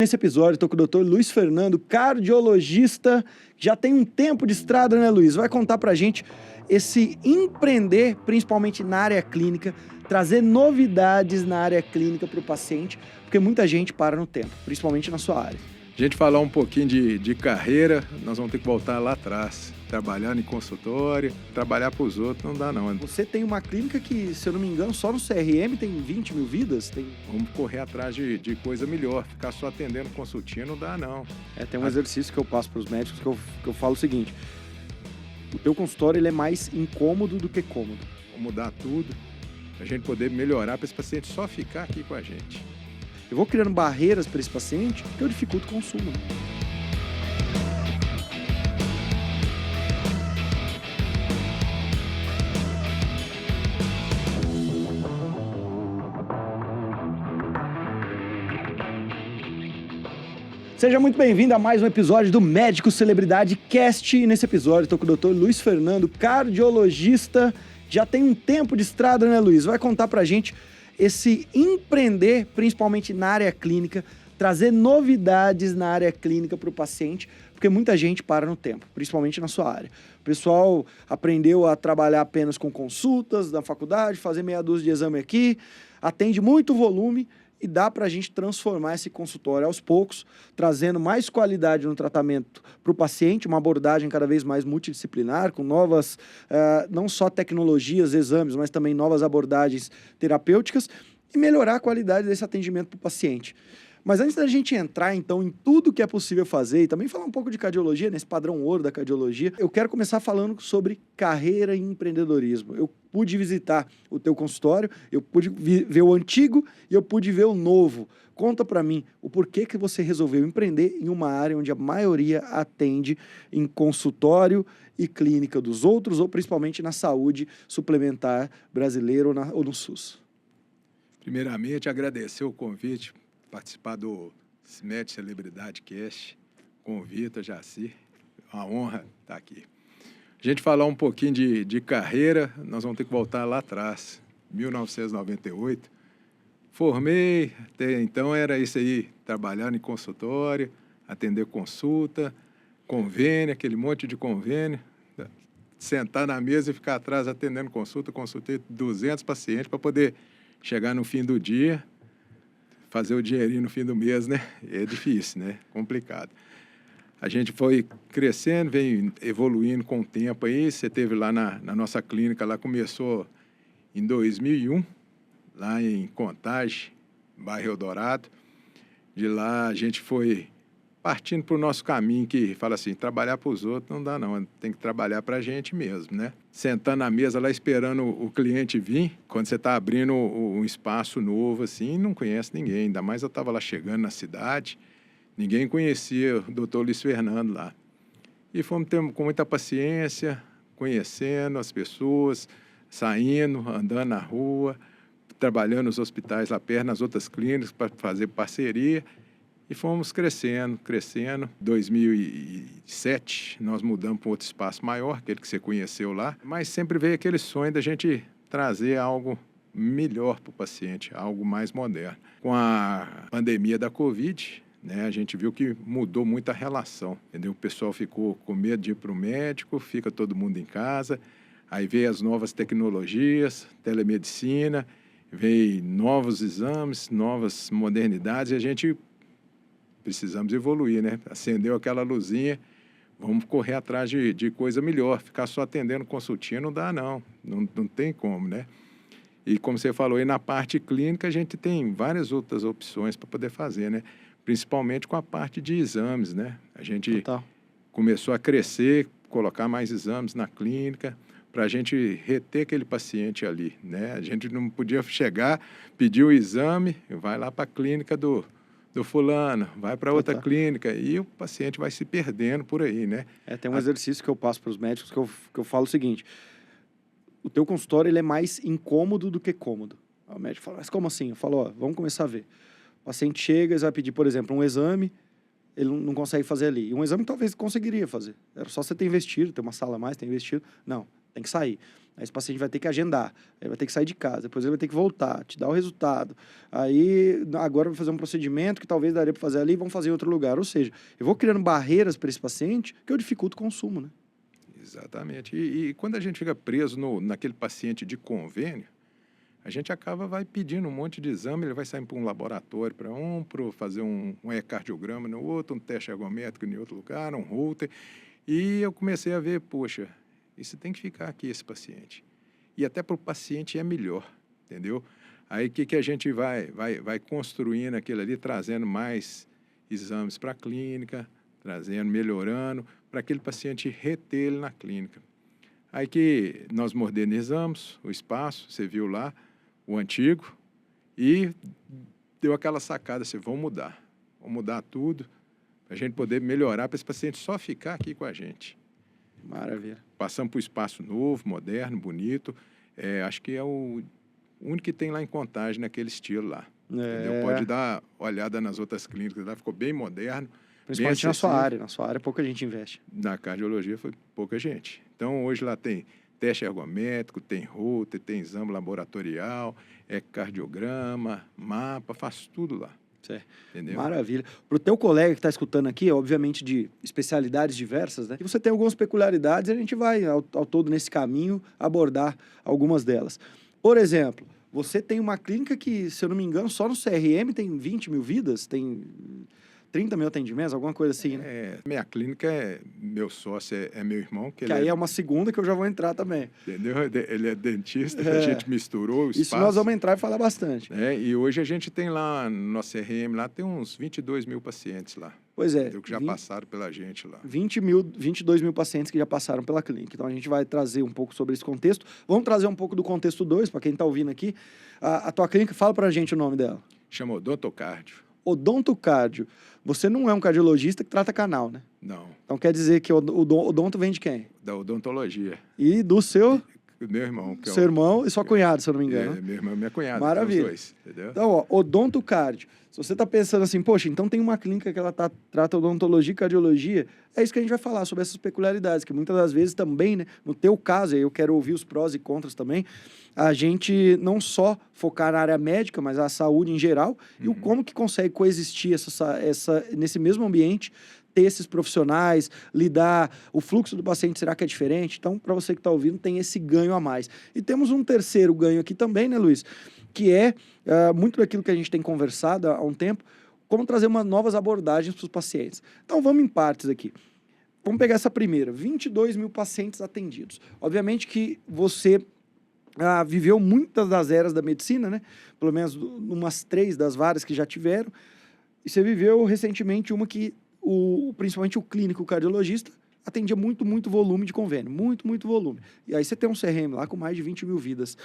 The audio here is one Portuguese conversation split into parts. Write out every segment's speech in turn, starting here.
Nesse episódio, estou com o Dr. Luiz Fernando, cardiologista, já tem um tempo de estrada, né, Luiz? Vai contar pra gente esse empreender, principalmente na área clínica, trazer novidades na área clínica para o paciente, porque muita gente para no tempo, principalmente na sua área. A gente falar um pouquinho de carreira, nós vamos ter que voltar lá atrás, trabalhando em consultório, trabalhar para os outros não dá não. Você tem uma clínica que, se eu não me engano, só no CRM tem 20 mil vidas? Vamos correr atrás de coisa melhor, ficar só atendendo consultinha não dá não. Tem um exercício que eu passo para os médicos que eu falo o seguinte: o teu consultório ele é mais incômodo do que cômodo. Vamos mudar tudo, para a gente poder melhorar, para esse paciente só ficar aqui com a gente. Eu vou criando barreiras para esse paciente que eu dificulto o consumo. Seja muito bem-vindo a mais um episódio do Médico Celebridade Cast. E nesse episódio estou com o Dr. Luiz Fernando, cardiologista. Já tem um tempo de estrada, né, Luiz? Vai contar pra gente esse empreender, principalmente na área clínica, trazer novidades na área clínica para o paciente, porque muita gente para no tempo, principalmente na sua área. O pessoal aprendeu a trabalhar apenas com consultas na faculdade, fazer meia dúzia de exame aqui, atende muito volume e dá para a gente transformar esse consultório aos poucos, trazendo mais qualidade no tratamento para o paciente, uma abordagem cada vez mais multidisciplinar, com novas, não só tecnologias, exames, mas também novas abordagens terapêuticas e melhorar a qualidade desse atendimento para o paciente. Mas antes da gente entrar, então, em tudo que é possível fazer e também falar um pouco de cardiologia, nesse padrão ouro da cardiologia, eu quero começar falando sobre carreira e empreendedorismo. Eu pude visitar o teu consultório, eu pude ver o antigo e eu pude ver o novo. Conta pra mim o porquê que você resolveu empreender em uma área onde a maioria atende em consultório e clínica dos outros, ou principalmente na saúde suplementar brasileira ou no SUS. Primeiramente, agradecer o convite, participar do Médico Celebridade Cast, com o Vitor, Jaci, uma honra estar aqui. A gente falar um pouquinho de carreira, nós vamos ter que voltar lá atrás, 1998. Formei, até então era isso aí, trabalhar em consultório, atender consulta, convênio, aquele monte de convênio, sentar na mesa e ficar atrás atendendo consulta. Consultei 200 pacientes para poder chegar no fim do dia, fazer o dinheirinho no fim do mês, né? É difícil, né? Complicado. A gente foi crescendo, veio evoluindo com o tempo aí. Você teve lá na nossa clínica, lá começou em 2001, lá em Contagem, bairro Eldorado. De lá a gente foi partindo para o nosso caminho, que fala assim, trabalhar para os outros não dá não, tem que trabalhar para a gente mesmo, né? Sentando na mesa lá esperando o cliente vir, quando você está abrindo um espaço novo assim, não conhece ninguém, ainda mais eu estava lá chegando na cidade, ninguém conhecia o Dr. Luiz Fernando lá. E fomos com muita paciência, conhecendo as pessoas, saindo, andando na rua, trabalhando nos hospitais lá perto, nas outras clínicas para fazer parceria. E fomos crescendo. Em 2007, nós mudamos para outro espaço maior, aquele que você conheceu lá. Mas sempre veio aquele sonho da gente trazer algo melhor para o paciente, algo mais moderno. Com a pandemia da Covid, né, a gente viu que mudou muito a relação, entendeu? O pessoal ficou com medo de ir para o médico, fica todo mundo em casa. Aí veio as novas tecnologias, telemedicina, veio novos exames, novas modernidades, e a gente precisamos evoluir, né? Acendeu aquela luzinha, vamos correr atrás de coisa melhor. Ficar só atendendo consultinha não dá, não tem como, né? E como você falou aí, na parte clínica a gente tem várias outras opções para poder fazer, né? Principalmente com a parte de exames, né? A gente começou a crescer, colocar mais exames na clínica, para a gente reter aquele paciente ali, né? A gente não podia chegar, pedir o exame, vai lá para a clínica do fulano, vai para outra clínica e o paciente vai se perdendo por aí, né? Tem um exercício que eu passo para os médicos que eu falo o seguinte: o teu consultório ele é mais incômodo do que cômodo. O médico fala, mas como assim? Eu falo, vamos começar a ver. O paciente chega, ele vai pedir, por exemplo, um exame, ele não consegue fazer ali. E um exame talvez conseguiria fazer. Era só você ter investido, ter uma sala a mais, ter investido. Não, tem que sair. Aí esse paciente vai ter que agendar, aí vai ter que sair de casa, depois ele vai ter que voltar, te dar o resultado. Aí agora vai fazer um procedimento que talvez daria para fazer ali, vão fazer em outro lugar. Ou seja, eu vou criando barreiras para esse paciente que eu dificulto o consumo, né? Exatamente. E quando a gente fica preso naquele paciente de convênio, a gente vai pedindo um monte de exame, ele vai sair para um laboratório para fazer um ecocardiograma no outro, um teste ergométrico em outro lugar, um Holter. E eu comecei a ver, poxa, isso tem que ficar aqui, esse paciente. E até para o paciente é melhor, entendeu? Aí o que a gente vai construindo aquilo ali, trazendo mais exames para a clínica, trazendo, melhorando, para aquele paciente reter ele na clínica. Aí que nós modernizamos o espaço, você viu lá, o antigo, e deu aquela sacada, assim, vamos mudar tudo, para a gente poder melhorar, para esse paciente só ficar aqui com a gente. Maravilha. Passamos para o espaço novo, moderno, bonito, acho que é o único que tem lá em Contagem, naquele estilo lá. Entendeu? Pode dar olhada nas outras clínicas lá, ficou bem moderno. Principalmente na sua área. Na sua área pouca gente investe. Na cardiologia foi pouca gente. Então hoje lá tem teste ergométrico, tem Holter, tem exame laboratorial, ecocardiograma, mapa, faz tudo lá. Certo. Entendeu? Maravilha. Para o teu colega que está escutando aqui, obviamente de especialidades diversas, né? E você tem algumas peculiaridades e a gente vai, ao todo nesse caminho, abordar algumas delas. Por exemplo, você tem uma clínica que, se eu não me engano, só no CRM tem 20 mil vidas, tem 30 mil atendimentos, alguma coisa assim, né? Minha clínica, meu sócio é meu irmão. Que aí é uma segunda que eu já vou entrar também. Entendeu? Ele é dentista, a gente misturou o espaço. Isso nós vamos entrar e falar bastante. E hoje a gente tem lá, no nosso CRM, lá tem uns 22 mil pacientes lá. Pois é. Que já passaram pela gente lá. 22 mil pacientes que já passaram pela clínica. Então, a gente vai trazer um pouco sobre esse contexto. Vamos trazer um pouco do contexto 2, para quem está ouvindo aqui. A tua clínica, fala para a gente o nome dela. Chama Odontocardio. Odontocardio. Você não é um cardiologista que trata canal, né? Não. Então, quer dizer que o odonto vem de quem? Da odontologia. E do seu... Meu irmão. Que seu irmão e sua cunhada, se eu não me engano. Meu irmão e minha cunhada. Maravilha. Os dois, entendeu? Então, ó, odontocardio. Se você está pensando assim, poxa, então tem uma clínica que ela trata odontologia e cardiologia, é isso que a gente vai falar, sobre essas peculiaridades, que muitas das vezes também, né, no teu caso, eu quero ouvir os prós e contras também, a gente não só focar na área médica, mas a saúde em geral, e o como que consegue coexistir nesse mesmo ambiente, ter esses profissionais, lidar, o fluxo do paciente, será que é diferente? Então, para você que está ouvindo, tem esse ganho a mais. E temos um terceiro ganho aqui também, né, Luiz? Que é muito daquilo que a gente tem conversado há um tempo, como trazer novas abordagens para os pacientes. Então, vamos em partes aqui. Vamos pegar essa primeira, 22 mil pacientes atendidos. Obviamente que você viveu muitas das eras da medicina, né? Pelo menos umas 3 das várias que já tiveram. E você viveu recentemente uma que, principalmente o clínico cardiologista, atendia muito volume de convênio. Muito volume. E aí você tem um CRM lá com mais de 20 mil vidas.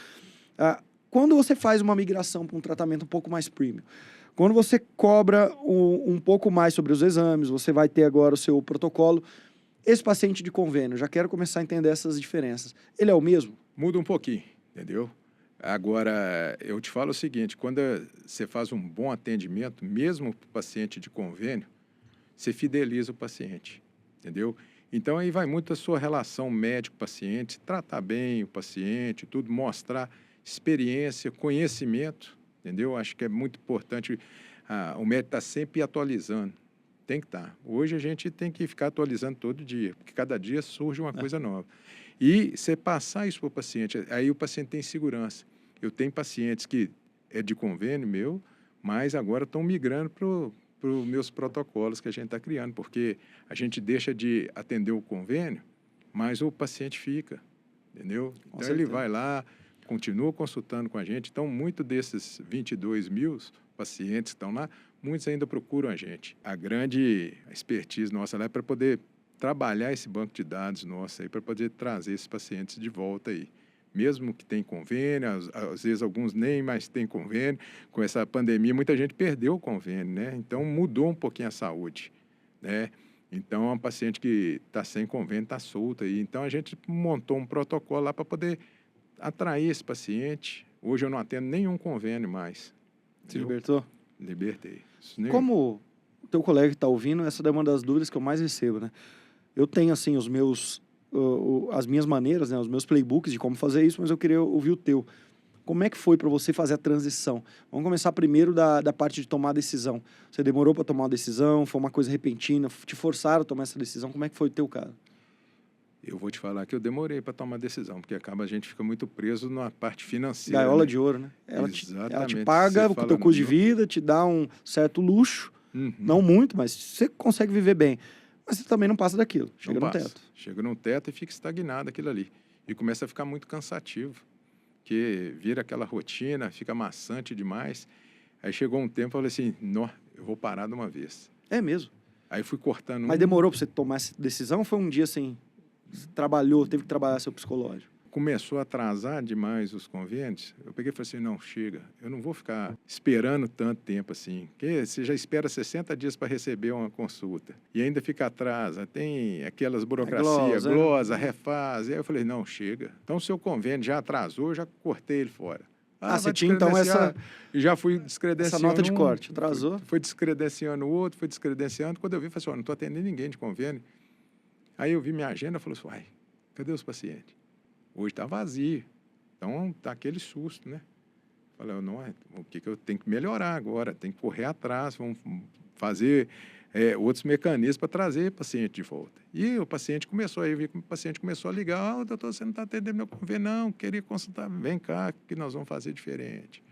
Quando você faz uma migração para um tratamento um pouco mais premium, quando você cobra um pouco mais sobre os exames, você vai ter agora o seu protocolo, esse paciente de convênio, já quero começar a entender essas diferenças. Ele é o mesmo? Muda um pouquinho, entendeu? Agora, eu te falo o seguinte, quando você faz um bom atendimento, mesmo para o paciente de convênio, você fideliza o paciente, entendeu? Então, aí vai muito a sua relação médico-paciente, tratar bem o paciente, tudo, mostrar experiência, conhecimento, entendeu? Acho que é muito importante, o médico está sempre atualizando, tem que estar. Hoje a gente tem que ficar atualizando todo dia, porque cada dia surge uma coisa nova. E você passar isso para o paciente, aí o paciente tem segurança. Eu tenho pacientes que é de convênio meu, mas agora estão migrando para os meus protocolos que a gente está criando, porque a gente deixa de atender o convênio, mas o paciente fica, entendeu? Então ele vai lá, continua consultando com a gente. Então, muito desses 22 mil pacientes que estão lá, muitos ainda procuram a gente. A grande expertise nossa lá é para poder trabalhar esse banco de dados nosso aí, para poder trazer esses pacientes de volta aí. Mesmo que tem convênio, às vezes alguns nem mais têm convênio. Com essa pandemia, muita gente perdeu o convênio, né? Então, mudou um pouquinho a saúde, né? Então, um paciente que está sem convênio está solto aí. Então, a gente montou um protocolo lá para poder atrair esse paciente. Hoje eu não atendo nenhum convênio mais. Se libertou? Libertei. Como o teu colega que está ouvindo, essa é uma das dúvidas que eu mais recebo, né? Eu tenho, assim, os meus as minhas maneiras, né, os meus playbooks de como fazer isso, mas eu queria ouvir o teu. Como é que foi para você fazer a transição? Vamos começar primeiro da parte de tomar a decisão. Você demorou para tomar uma decisão? Foi uma coisa repentina? Te forçaram a tomar essa decisão? Como é que foi o teu caso? Eu vou te falar que eu demorei para tomar decisão, porque a gente fica muito preso na parte financeira. Gaiola né? de ouro, né? Ela te Exatamente. paga Você o fala, teu custo de vida, te dá um certo luxo, Uhum. não muito, mas você consegue viver bem. Mas você também não passa daquilo, chega Não no passa. teto. Chega num teto e fica estagnado aquilo ali. E começa a ficar muito cansativo, porque vira aquela rotina, fica maçante demais. Aí chegou um tempo, eu falei assim, não, eu vou parar de uma vez. É mesmo. Aí fui cortando Mas demorou para você tomar essa decisão ou foi um dia assim, você trabalhou, teve que trabalhar seu psicológico? Começou a atrasar demais os convênios, eu peguei e falei assim, não, chega, eu não vou ficar esperando tanto tempo assim, porque você já espera 60 dias para receber uma consulta, e ainda fica atrasa, tem aquelas burocracias, glosa, refaz, e aí eu falei, não, chega. Então, o seu convênio já atrasou, eu já cortei ele fora. Você tinha então essa... E já fui descredenciando. Essa nota de corte, atrasou? Foi descredenciando o outro, foi descredenciando, quando eu vi, eu falei assim, não estou atendendo ninguém de convênio. Aí eu vi minha agenda e falei assim, uai, cadê os pacientes? Hoje está vazio. Então, tá aquele susto, né? Falei, não, o que eu tenho que melhorar agora? Tem que correr atrás, vamos fazer outros mecanismos para trazer o paciente de volta. E o paciente começou, aí eu vi que o paciente começou a ligar, doutor, você não está atendendo meu convênio, não, queria consultar, vem cá que nós vamos fazer diferente.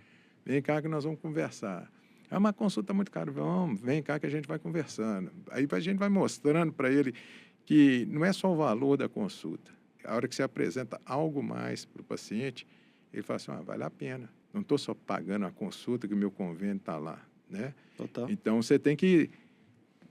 Vem cá que nós vamos conversar. É uma consulta muito cara, vem cá que a gente vai conversando. Aí a gente vai mostrando para ele que não é só o valor da consulta. A hora que você apresenta algo mais para o paciente, ele fala assim, vale a pena. Não estou só pagando a consulta que o meu convênio está lá, né? Total. Então, você tem que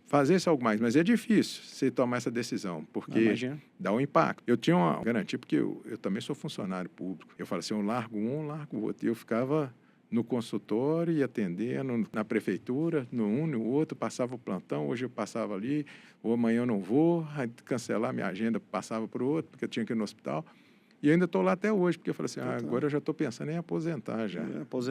fazer isso algo mais. Mas é difícil você tomar essa decisão, porque dá um impacto. Eu tinha uma garantia, porque eu também sou funcionário público. Eu falo assim, eu largo um, largo o outro. E eu ficava no consultório e atendendo na prefeitura, no um, no outro, passava o plantão, hoje eu passava ali, ou amanhã eu não vou, aí cancelar minha agenda, passava para o outro, porque eu tinha que ir no hospital. E ainda estou lá até hoje, porque eu falei assim, agora eu já estou pensando em aposentar já.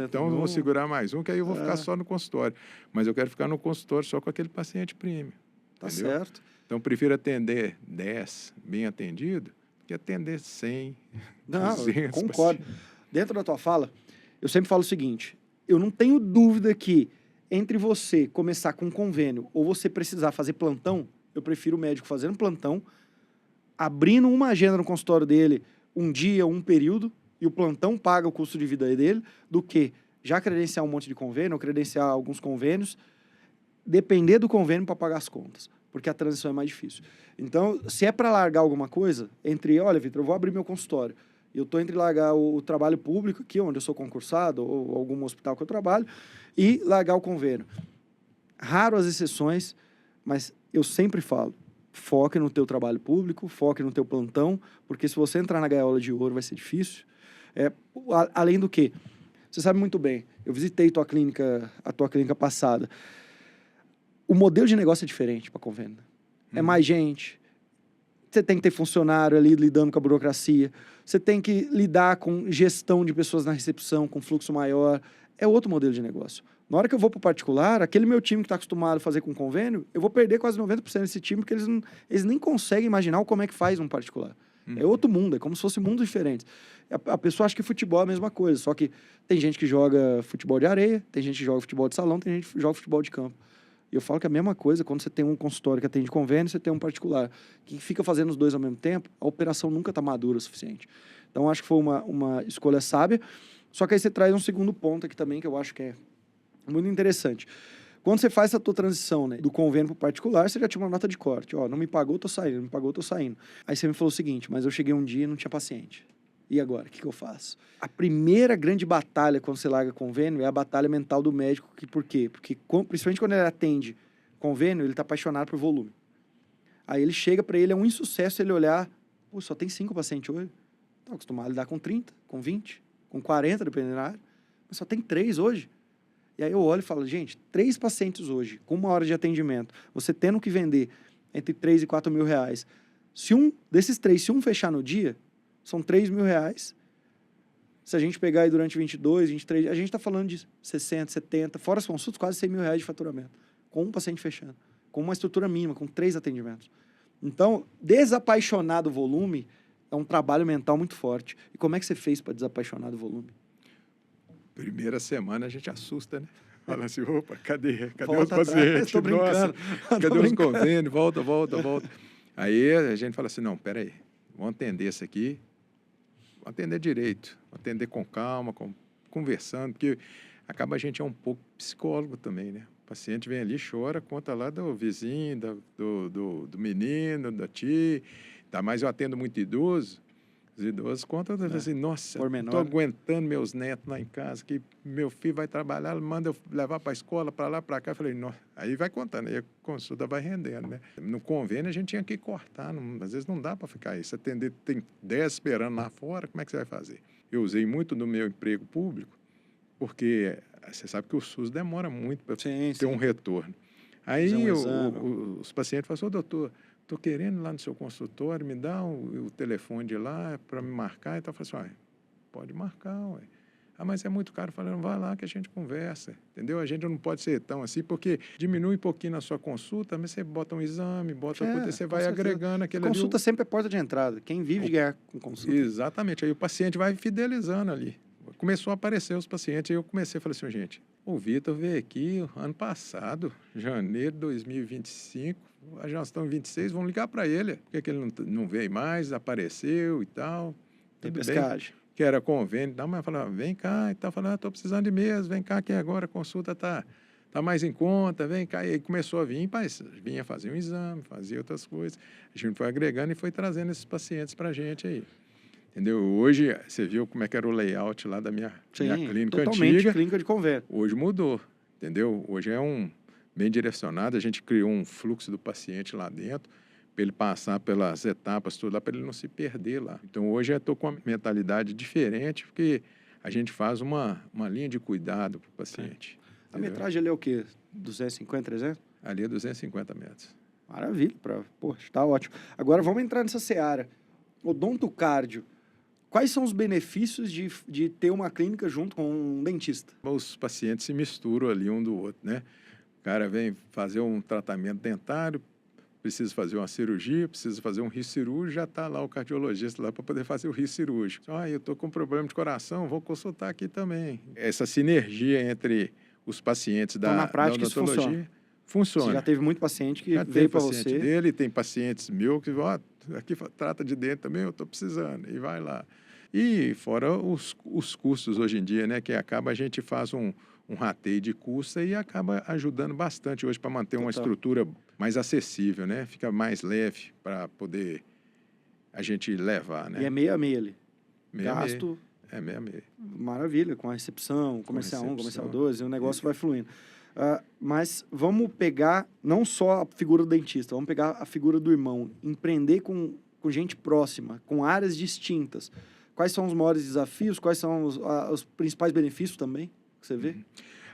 Então eu vou segurar mais um, que aí eu vou ficar só no consultório. Mas eu quero ficar no consultório só com aquele paciente premium. Tá certo. Então eu prefiro atender 10 bem atendido, que atender 100, não, 200. Concordo. Dentro da tua fala, eu sempre falo o seguinte, eu não tenho dúvida que entre você começar com um convênio ou você precisar fazer plantão, eu prefiro o médico fazendo plantão, abrindo uma agenda no consultório dele, um dia, um período, e o plantão paga o custo de vida dele, do que já credenciar um monte de convênio, ou credenciar alguns convênios, depender do convênio para pagar as contas, porque a transição é mais difícil. Então, se é para largar alguma coisa, olha, Vitor, eu vou abrir meu consultório, eu estou entre largar o trabalho público aqui, onde eu sou concursado, ou algum hospital que eu trabalho, e largar o convênio. Raro as exceções, mas eu sempre falo, foque no teu trabalho público, foque no teu plantão, porque se você entrar na gaiola de ouro vai ser difícil. Além do que, você sabe muito bem, eu visitei a tua clínica passada. O modelo de negócio é diferente para convênio. É mais gente, você tem que ter funcionário ali lidando com a burocracia, você tem que lidar com gestão de pessoas na recepção, com fluxo maior, é outro modelo de negócio. Na hora que eu vou para o particular, aquele meu time que está acostumado a fazer com convênio, eu vou perder quase 90% desse time, porque eles nem conseguem imaginar como é que faz um particular. É outro mundo, é como se fosse mundos diferentes. A pessoa acha que futebol é a mesma coisa, só que tem gente que joga futebol de areia, tem gente que joga futebol de salão, tem gente que joga futebol de campo. E eu falo que é a mesma coisa quando você tem um consultório que atende convênio, você tem um particular que fica fazendo os dois ao mesmo tempo, a operação nunca está madura o suficiente. Então, acho que foi uma escolha sábia. Só que aí você traz um segundo ponto aqui também, que eu acho que é muito interessante. Quando você faz essa tua transição, né, do convênio para o particular, você já tinha uma nota de corte. Não me pagou, tô saindo, não me pagou, tô saindo. Aí você me falou o seguinte, mas eu cheguei um dia e não tinha paciente. E agora, o que eu faço? A primeira grande batalha quando você larga convênio é a batalha mental do médico. Por quê? Porque, principalmente quando ele atende convênio, ele está apaixonado por volume. Aí ele chega para ele, é um insucesso ele olhar, só tem 5 pacientes hoje. Estou acostumado a lidar com 30, com 20, com 40, dependendo da área. Mas só tem 3 hoje. E aí eu olho e falo, gente, 3 pacientes hoje, com 1 hora de atendimento, você tendo que vender entre 3 e 4 mil reais. Desses 3, se um fechar no dia, são 3 mil reais. Se a gente pegar aí durante 22, 23, a gente está falando de 60, 70, fora as consultas, quase 100 mil reais de faturamento. Com um paciente fechando. Com uma estrutura mínima, com 3 atendimentos. Então, desapaixonar do volume é um trabalho mental muito forte. E como é que você fez para desapaixonar do volume? Primeira semana a gente assusta, né? Fala assim, opa, cadê Volta os atrás, pacientes? tô brincando. Nossa, Tô cadê os brincando. convênios? Volta. Aí a gente fala assim, não, peraí, vamos atender isso aqui, vamos atender direito, vamos atender com calma, conversando, porque acaba a gente é um pouco psicólogo também, né? O paciente vem ali, chora, conta lá do vizinho, do menino, da tia, ainda mais eu atendo muito idoso. Os idosos contam assim, nossa, não estou aguentando meus netos lá em casa, que meu filho vai trabalhar, manda eu levar para a escola, para lá, para cá. Eu falei, nossa, aí vai contando, aí a consulta vai rendendo, né? No convênio a gente tinha que cortar, às vezes não dá para ficar isso. Atender, tem 10 esperando lá fora, como é que você vai fazer? Eu usei muito no meu emprego público, porque você sabe que o SUS demora muito para ter um retorno. Aí os pacientes falam assim, doutor, estou querendo ir lá no seu consultório, me dá o telefone de lá para me marcar. Então, eu falo assim, pode marcar, ué. Ah, mas é muito caro. Falando, vai lá que a gente conversa, entendeu? A gente não pode ser tão assim, porque diminui um pouquinho na sua consulta, mas você bota um exame, você vai agregando aquele ali. Consulta sempre é porta de entrada. Quem vive de ganhar com consulta. Exatamente. Aí o paciente vai fidelizando ali. Começou a aparecer os pacientes, aí eu comecei a falar assim, gente, o Vitor veio aqui ano passado, janeiro de 2025, já estão em 26, vamos ligar para ele, porque ele não veio mais, apareceu e tal. Tem pescagem. Que era convênio, mas eu falava, vem cá, e tal, falando, estou precisando de mesa, vem cá que agora a consulta tá mais em conta, vem cá. E aí começou a vir, vinha fazer um exame, fazia outras coisas. A gente foi agregando e foi trazendo esses pacientes para a gente aí. Entendeu? Hoje, você viu como é que era o layout lá da minha clínica totalmente antiga. Clínica de convênio. Hoje mudou, entendeu? Hoje é bem direcionado, a gente criou um fluxo do paciente lá dentro, para ele passar pelas etapas, tudo lá, para ele não se perder lá. Então, hoje eu estou com uma mentalidade diferente, porque a gente faz uma linha de cuidado para o paciente. A metragem ali é o quê? 250, 300? Ali é 250 metros. Maravilha, poxa, está ótimo. Agora vamos entrar nessa seara. Odontocardio. Quais são os benefícios de ter uma clínica junto com um dentista? Os pacientes se misturam ali um do outro, né? O cara vem fazer um tratamento dentário, precisa fazer uma cirurgia, precisa fazer um risco cirúrgico, já está lá o cardiologista lá para poder fazer o risco cirúrgico. Eu estou com problema de coração, vou consultar aqui também. Essa sinergia entre os pacientes então, na prática, da odontologia funciona. Você já teve muito paciente que veio para você. Dele, tem pacientes meus que aqui trata de dente também, eu estou precisando, e vai lá. E fora os custos hoje em dia, né, que a gente faz um rateio de custo e acaba ajudando bastante hoje para manter uma estrutura mais acessível, né? Fica mais leve para poder a gente levar, né? E é meio a meio ali. Gasto. É meio a meio. Maravilha, com a recepção, comercial 1, comercial 2, e o negócio vai fluindo. Mas vamos pegar não só a figura do dentista, vamos pegar a figura do irmão. Empreender com gente próxima, com áreas distintas. Quais são os maiores desafios? Quais são os principais benefícios também que você vê?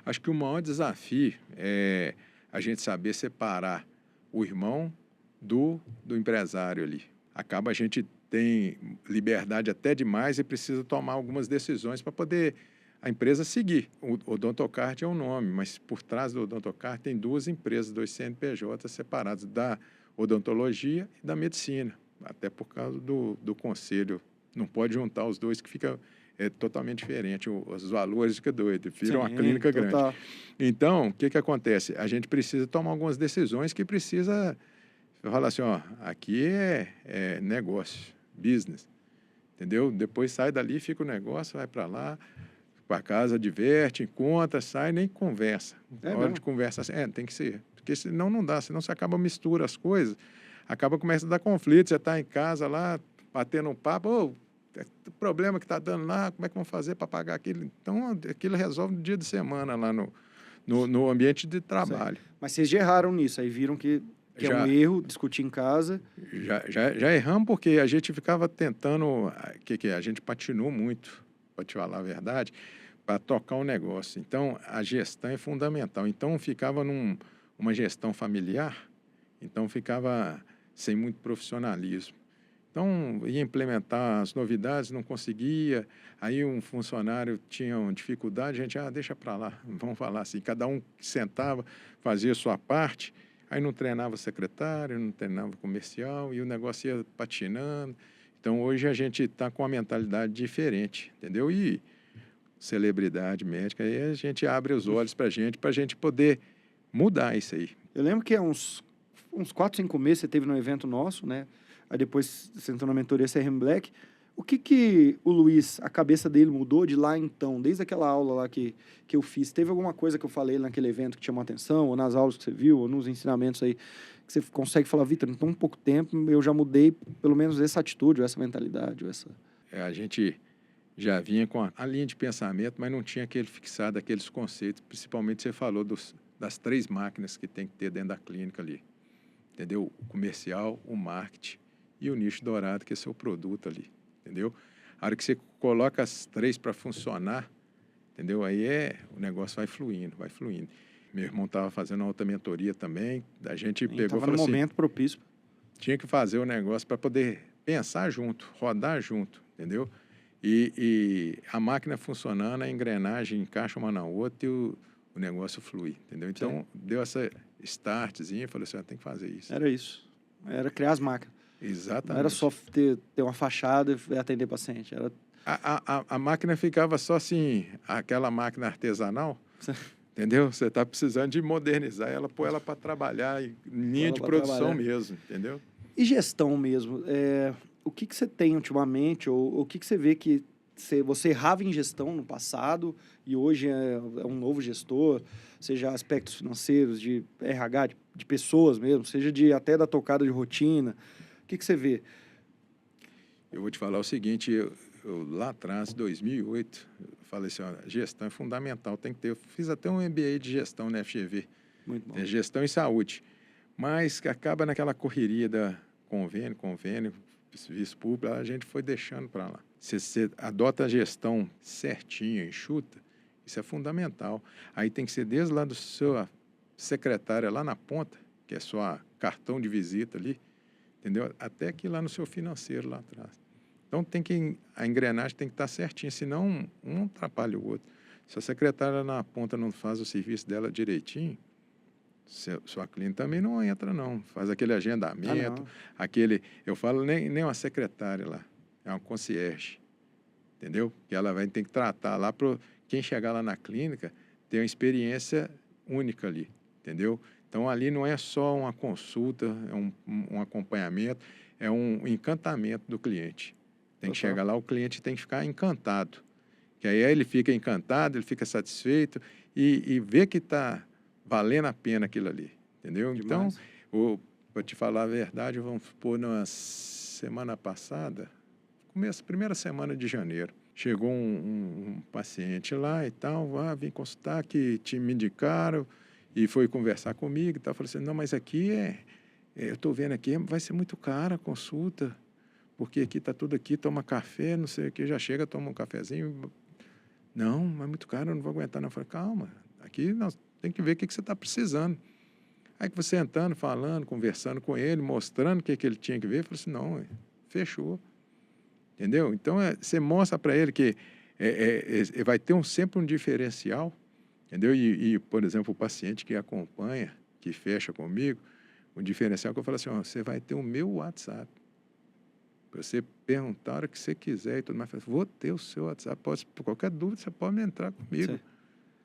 Acho que o maior desafio é a gente saber separar o irmão do empresário ali. Acaba a gente tem liberdade até demais e precisa tomar algumas decisões para poder a empresa seguir. O Odontocard é um nome, mas por trás do Odontocard tem duas empresas, 2 CNPJs separados, da odontologia e da medicina, até por causa do conselho. Não pode juntar os dois, que fica totalmente diferente. Os valores ficam doidos, viram uma clínica grande. Então, o que acontece? A gente precisa tomar algumas decisões que precisa falar assim, aqui é negócio, business, entendeu? Depois sai dali, fica o negócio, vai para lá, para casa, diverte, encontra, sai, nem conversa. Na hora de conversa, tem que ser. Porque senão não dá, senão você acaba mistura as coisas, começa a dar conflito, você está em casa lá, batendo um papo, o problema que está dando lá, como é que vão fazer para pagar aquilo? Então, aquilo resolve no dia de semana lá no ambiente de trabalho. Sim. Mas vocês já erraram nisso, aí viram que é um erro, discutir em casa. Já erramos porque a gente ficava tentando, a gente patinou muito, para te falar a verdade, para tocar o negócio. Então, a gestão é fundamental. Então, ficava numa gestão familiar, então ficava sem muito profissionalismo. Então, ia implementar as novidades, não conseguia, aí um funcionário tinha uma dificuldade, a gente, deixa para lá, vamos falar assim, cada um sentava, fazia a sua parte, Aí não treinava secretário, não treinava comercial e o negócio ia patinando. Então, hoje a gente está com uma mentalidade diferente, entendeu? E celebridade médica, aí a gente abre os olhos para a gente poder mudar isso aí. Eu lembro que há uns 4, 5 meses você teve num evento nosso, né? Aí depois você entrou na mentoria CRM Black. O que o Luiz, a cabeça dele mudou de lá então, desde aquela aula lá que eu fiz? Teve alguma coisa que eu falei naquele evento que te chamou a atenção, ou nas aulas que você viu, ou nos ensinamentos aí, que você consegue falar, Vitor, em tão pouco tempo eu já mudei pelo menos essa atitude, ou essa mentalidade, ou essa... A gente já vinha com a linha de pensamento, mas não tinha fixado aqueles conceitos, principalmente você falou das 3 máquinas que tem que ter dentro da clínica ali, entendeu? O comercial, o marketing e o nicho dourado, que é seu produto ali, entendeu? A hora que você coloca as 3 para funcionar, entendeu? Aí o negócio vai fluindo, vai fluindo. Meu irmão estava fazendo uma outra mentoria também, a gente pegou e falou assim... momento propício. Tinha que fazer o negócio para poder pensar junto, rodar junto, entendeu? E a máquina funcionando, a engrenagem encaixa uma na outra e o negócio flui, entendeu? Então, deu essa startzinha, falei assim, tem que fazer isso. Era isso. Era criar as máquinas. Exatamente. Não era só ter uma fachada e atender paciente. Era... A máquina ficava só assim, aquela máquina artesanal, entendeu? Você está precisando de modernizar ela, pôr ela para trabalhar em linha de produção mesmo, entendeu? E gestão mesmo. O que você tem ultimamente, ou o que você vê que você errava em gestão no passado e hoje é um novo gestor, seja aspectos financeiros, de RH, de pessoas mesmo, seja até da tocada de rotina. O que você vê? Eu vou te falar o seguinte, eu lá atrás, 2008, eu falei assim, gestão é fundamental, tem que ter. Eu fiz até um MBA de gestão na FGV. Muito bom. Gestão e saúde. Mas que acaba naquela correria da convênio, serviço público, a gente foi deixando para lá. Se você adota a gestão certinha, enxuta, isso é fundamental. Aí tem que ser desde lá do seu secretária lá na ponta, que é sua cartão de visita ali, entendeu? Até aqui lá no seu financeiro lá atrás. Então a engrenagem tem que estar certinha, senão um atrapalha o outro. Se a secretária na ponta não faz o serviço dela direitinho, sua clínica também não entra, não. Faz aquele agendamento, eu falo nem uma secretária lá, é uma concierge, entendeu? Que ela vai ter que tratar lá para quem chegar lá na clínica ter uma experiência única ali, entendeu? Então, ali não é só uma consulta, é um acompanhamento, é um encantamento do cliente. Tem que chegar lá, o cliente tem que ficar encantado. Que aí ele fica encantado, ele fica satisfeito e vê que está valendo a pena aquilo ali, entendeu? Demais. Então, para te falar a verdade, vamos supor, na semana passada, primeira semana de janeiro, chegou um paciente lá e tal, vim consultar, que me indicaram, e foi conversar comigo e tal. Falei assim, não, mas aqui eu estou vendo aqui, vai ser muito cara a consulta, porque aqui está tudo aqui, toma café, não sei o que, já chega, toma um cafezinho. Não, mas é muito caro, eu não vou aguentar. Não. Eu falei, calma, aqui nós tem que ver o que você está precisando. Aí que você entrando, falando, conversando com ele, mostrando o que ele tinha que ver, eu falei assim, não, fechou. Entendeu? Então, você mostra para ele que vai ter sempre um diferencial, entendeu? E, por exemplo, o paciente que acompanha, que fecha comigo, o diferencial que eu falo assim, você vai ter o meu WhatsApp. Para você perguntar a hora que você quiser e tudo mais. Vou ter o seu WhatsApp. Por qualquer dúvida, você pode entrar comigo. Sim.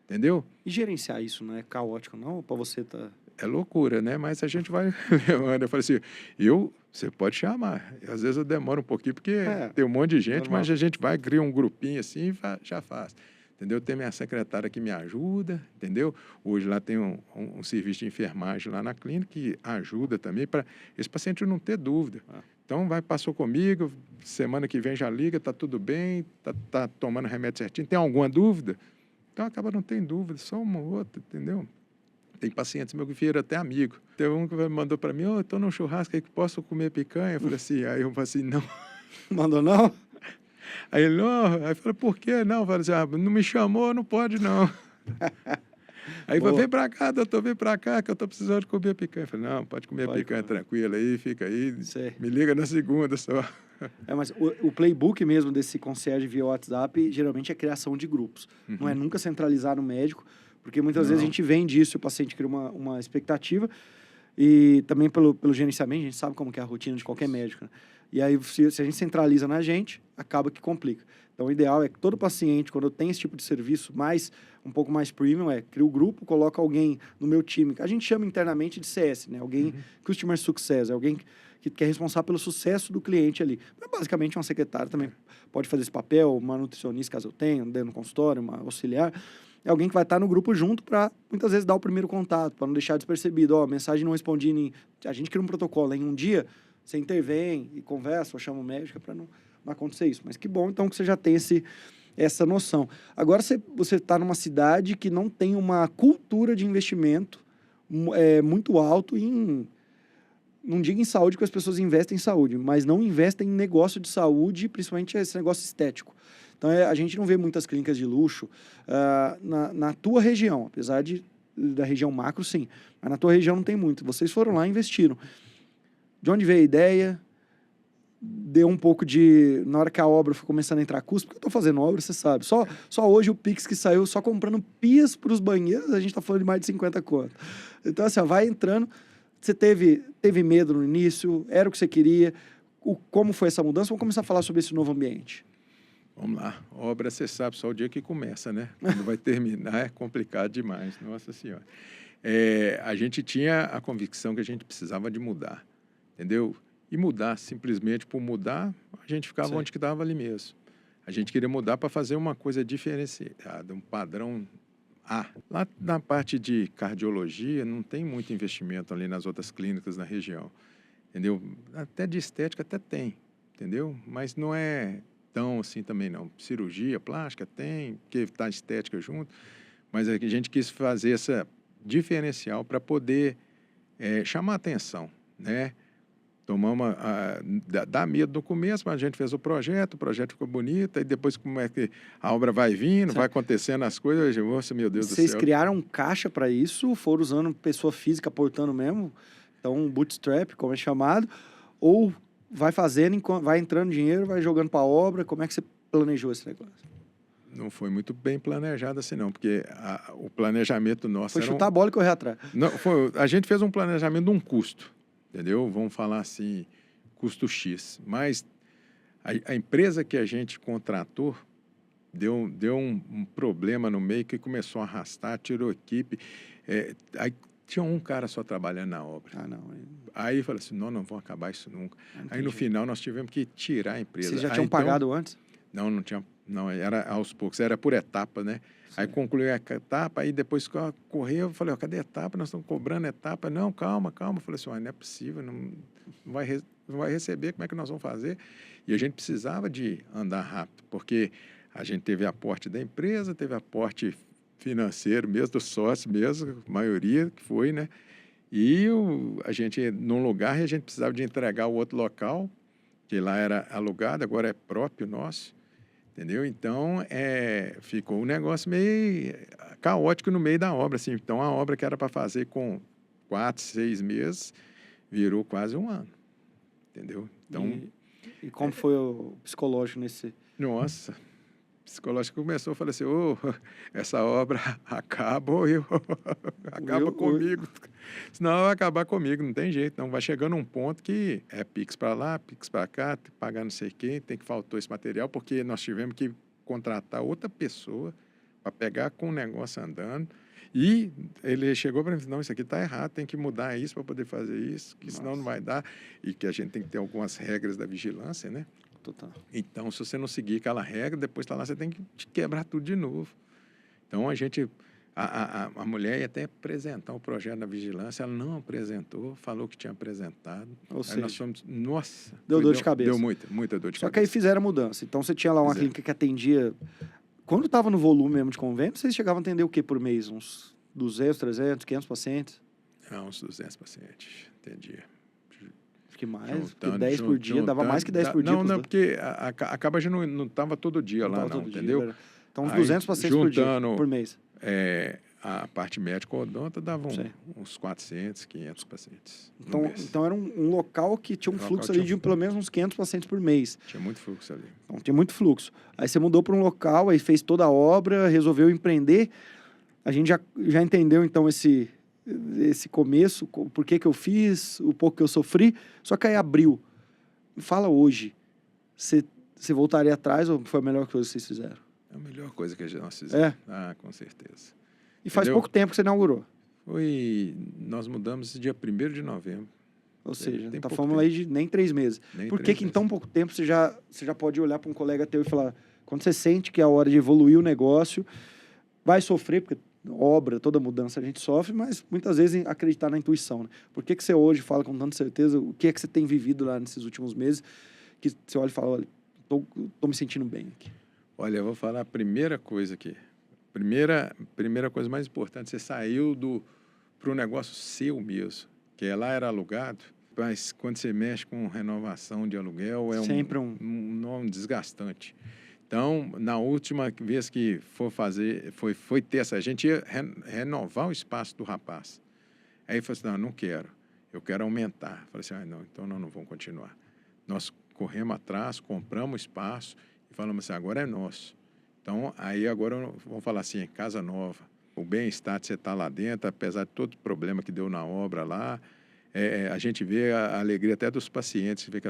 Entendeu? E gerenciar isso não é caótico, não? Para você tá... É loucura, né? Mas a gente vai levando. Eu falei assim, você pode chamar. Às vezes eu demoro um pouquinho, porque tem um monte de gente, mas a gente vai, cria um grupinho assim e já faz. Entendeu? Tem minha secretária que me ajuda, entendeu? Hoje lá tem um serviço de enfermagem lá na clínica que ajuda também para esse paciente não ter dúvida. Então, passou comigo, semana que vem já liga, está tudo bem, tá tomando remédio certinho, tem alguma dúvida? Então, acaba não tem dúvida, só uma ou outra, entendeu? Tem pacientes meus que viram até amigo. Teve um que mandou para mim, estou num churrasco aí que posso comer picanha? Eu falei assim, aí eu falei assim, não. Mandou não? Aí ele, não. Aí eu falei, por quê? Não, eu falei assim, não me chamou, não pode não. Aí ele falou, vem para cá, doutor, vem para cá, que eu estou precisando de comer picanha. Eu falei, não, pode comer picanha tranquila aí, fica aí, me liga na segunda só. Mas o playbook mesmo desse concierge via WhatsApp, geralmente é criação de grupos. Não é nunca centralizar no médico, porque muitas vezes a gente vende isso e o paciente cria uma expectativa. E também pelo gerenciamento, a gente sabe como que é a rotina de qualquer médico, né? E aí, se a gente centraliza na gente, acaba que complica. Então, o ideal é que todo paciente, quando tem esse tipo de serviço um pouco mais premium, cria o grupo, coloca alguém no meu time. A gente chama internamente de CS, né? Alguém Customer Success, é alguém que é responsável pelo sucesso do cliente ali. Mas, basicamente, uma secretária também pode fazer esse papel, uma nutricionista, caso eu tenha, dentro do consultório, uma auxiliar. É alguém que vai estar no grupo junto para, muitas vezes, dar o primeiro contato, para não deixar despercebido. Ó, mensagem não respondi. A gente cria um protocolo. Em um dia, você intervém e conversa, ou chama o médico para não acontecer isso. Mas que bom, então, que você já tem essa noção. Agora, você está numa cidade que não tem uma cultura de investimento muito alto não digo em saúde, porque as pessoas investem em saúde, mas não investem em negócio de saúde, principalmente esse negócio estético. Então, a gente não vê muitas clínicas de luxo na tua região, apesar da região macro, sim. Mas na tua região não tem muito. Vocês foram lá e investiram. De onde veio a ideia? Deu um pouco na hora que a obra foi começando a entrar custo, porque eu estou fazendo obra, você sabe. Só hoje o Pix que saiu, só comprando pias para os banheiros, a gente está falando de mais de 50 conto. Então, assim, vai entrando. Você teve medo no início? Era o que você queria? Como foi essa mudança? Vamos começar a falar sobre esse novo ambiente. Vamos lá. Obra, você sabe, só o dia que começa, né? Quando vai terminar é complicado demais. Nossa Senhora. A gente tinha a convicção que a gente precisava de mudar, entendeu? E mudar, simplesmente por mudar, a gente ficava onde que estava ali mesmo. A gente queria mudar para fazer uma coisa diferenciada, um padrão A. Lá na parte de cardiologia, não tem muito investimento ali nas outras clínicas na região, entendeu? Até de estética até tem, entendeu? Mas não é tão assim também não. Cirurgia, plástica tem, porque está estética junto, mas a gente quis fazer essa diferencial para poder chamar atenção, né? Dá medo no começo, mas a gente fez o projeto ficou bonito, e depois como é que a obra vai vindo, vai acontecendo as coisas, nossa, meu Deus do céu. Vocês criaram um caixa para isso, foram usando pessoa física aportando mesmo, então um bootstrap, como é chamado, ou vai fazendo, vai entrando dinheiro, vai jogando para a obra, como é que você planejou esse negócio? Não foi muito bem planejado assim não, porque o planejamento nosso foi chutar a bola e correr atrás. Não, a gente fez um planejamento de um custo, entendeu? Vamos falar assim, custo X. Mas a empresa que a gente contratou deu um problema no meio que começou a arrastar, tirou equipe. Aí tinha um cara só trabalhando na obra. Aí falou assim, não vamos acabar isso nunca. Aí no final nós tivemos que tirar a empresa. Vocês já tinham pagado antes? Não tinha. Não, era aos poucos, era por etapa, né? Sim. Aí concluiu a etapa, aí depois correu, eu falei, cadê a etapa? Nós estamos cobrando etapa. Não, calma. Eu falei assim, não é possível, não vai receber, como é que nós vamos fazer? E a gente precisava de andar rápido, porque a gente teve aporte da empresa, teve aporte financeiro mesmo, do sócio mesmo, a maioria que foi, né? E a gente, num lugar, a gente precisava de entregar o outro local, que lá era alugado, agora é próprio nosso. Entendeu? Então, ficou um negócio meio caótico no meio da obra. Assim. Então, a obra que era para fazer com 4, 6 meses, virou quase um ano. Entendeu? Então, e como foi o psicológico nesse... Nossa, o psicológico começou a falar assim, essa obra acaba ou acaba comigo. Senão vai acabar comigo, não tem jeito. Então, vai chegando um ponto que é Pix para lá, Pix para cá, tem que pagar não sei quem, tem que faltou esse material, porque nós tivemos que contratar outra pessoa para pegar com o negócio andando. E ele chegou para mim e disse, não, isso aqui está errado, tem que mudar isso para poder fazer isso, que senão não vai dar. E que a gente tem que ter algumas regras da vigilância, né? Total. Então, se você não seguir aquela regra, depois tá lá, você tem que quebrar tudo de novo. Então, a mulher ia até apresentar o projeto da vigilância, ela não apresentou, falou que tinha apresentado. Ou seja, nós fomos, nossa. Deu dor de cabeça. Deu muita dor de cabeça. Só que aí fizeram a mudança. Então, você tinha lá uma clínica que atendia... Quando estava no volume mesmo de convênio, vocês chegavam a atender o que por mês? Uns 200, 300, 500 pacientes? Uns 200 pacientes, entendia. Acho que mais, porque 10 por dia, dava mais que 10 por dia. Não, porque acaba a gente não estava todo dia lá, não, entendeu? Então, uns 200 pacientes por dia, por mês. A parte médica odonta dava uns 400, 500 pacientes. Então era um local que tinha um fluxo ali de pelo menos uns 500 pacientes por mês. Tinha muito fluxo ali. Então, tinha muito fluxo. Aí você mudou para um local, aí fez toda a obra, resolveu empreender. A gente já entendeu, então, esse esse começo, por que eu fiz, o pouco que eu sofri, só que aí abriu. Me fala hoje, você voltaria atrás ou foi a melhor coisa que vocês fizeram? É a melhor coisa que nós fizemos. É? Ah, com certeza. E faz Entendeu? pouco tempo que você inaugurou. Nós mudamos dia 1º de novembro. Ou seja, Tem tá pouco falando aí de nem 3 meses. Nem Por que 3 que em meses. tão pouco tempo você já pode olhar para um colega teu e falar, quando você sente que é a hora de evoluir o negócio, vai sofrer, porque obra, toda mudança a gente sofre, mas muitas vezes acreditar na intuição, né? Por que que você hoje fala com tanta certeza o que é que você tem vivido lá nesses últimos meses, que você olha e fala, olha, tô me sentindo bem aqui. Olha, eu vou falar a primeira coisa aqui. Primeira coisa mais importante, você saiu para o negócio seu mesmo, que lá era alugado, mas quando você mexe com renovação de aluguel, é Sempre um desgastante. Então, na última vez que foi ter essa, a gente ia renovar o espaço do rapaz. Aí ele falou assim, não quero, eu quero aumentar. Eu falei assim, não, então nós não vamos continuar. Nós corremos atrás, compramos o espaço e falamos assim, agora é nosso. Então, aí agora vamos falar assim, casa nova. O bem-estar de você estar lá dentro, apesar de todo o problema que deu na obra lá, a gente vê a alegria até dos pacientes, vê que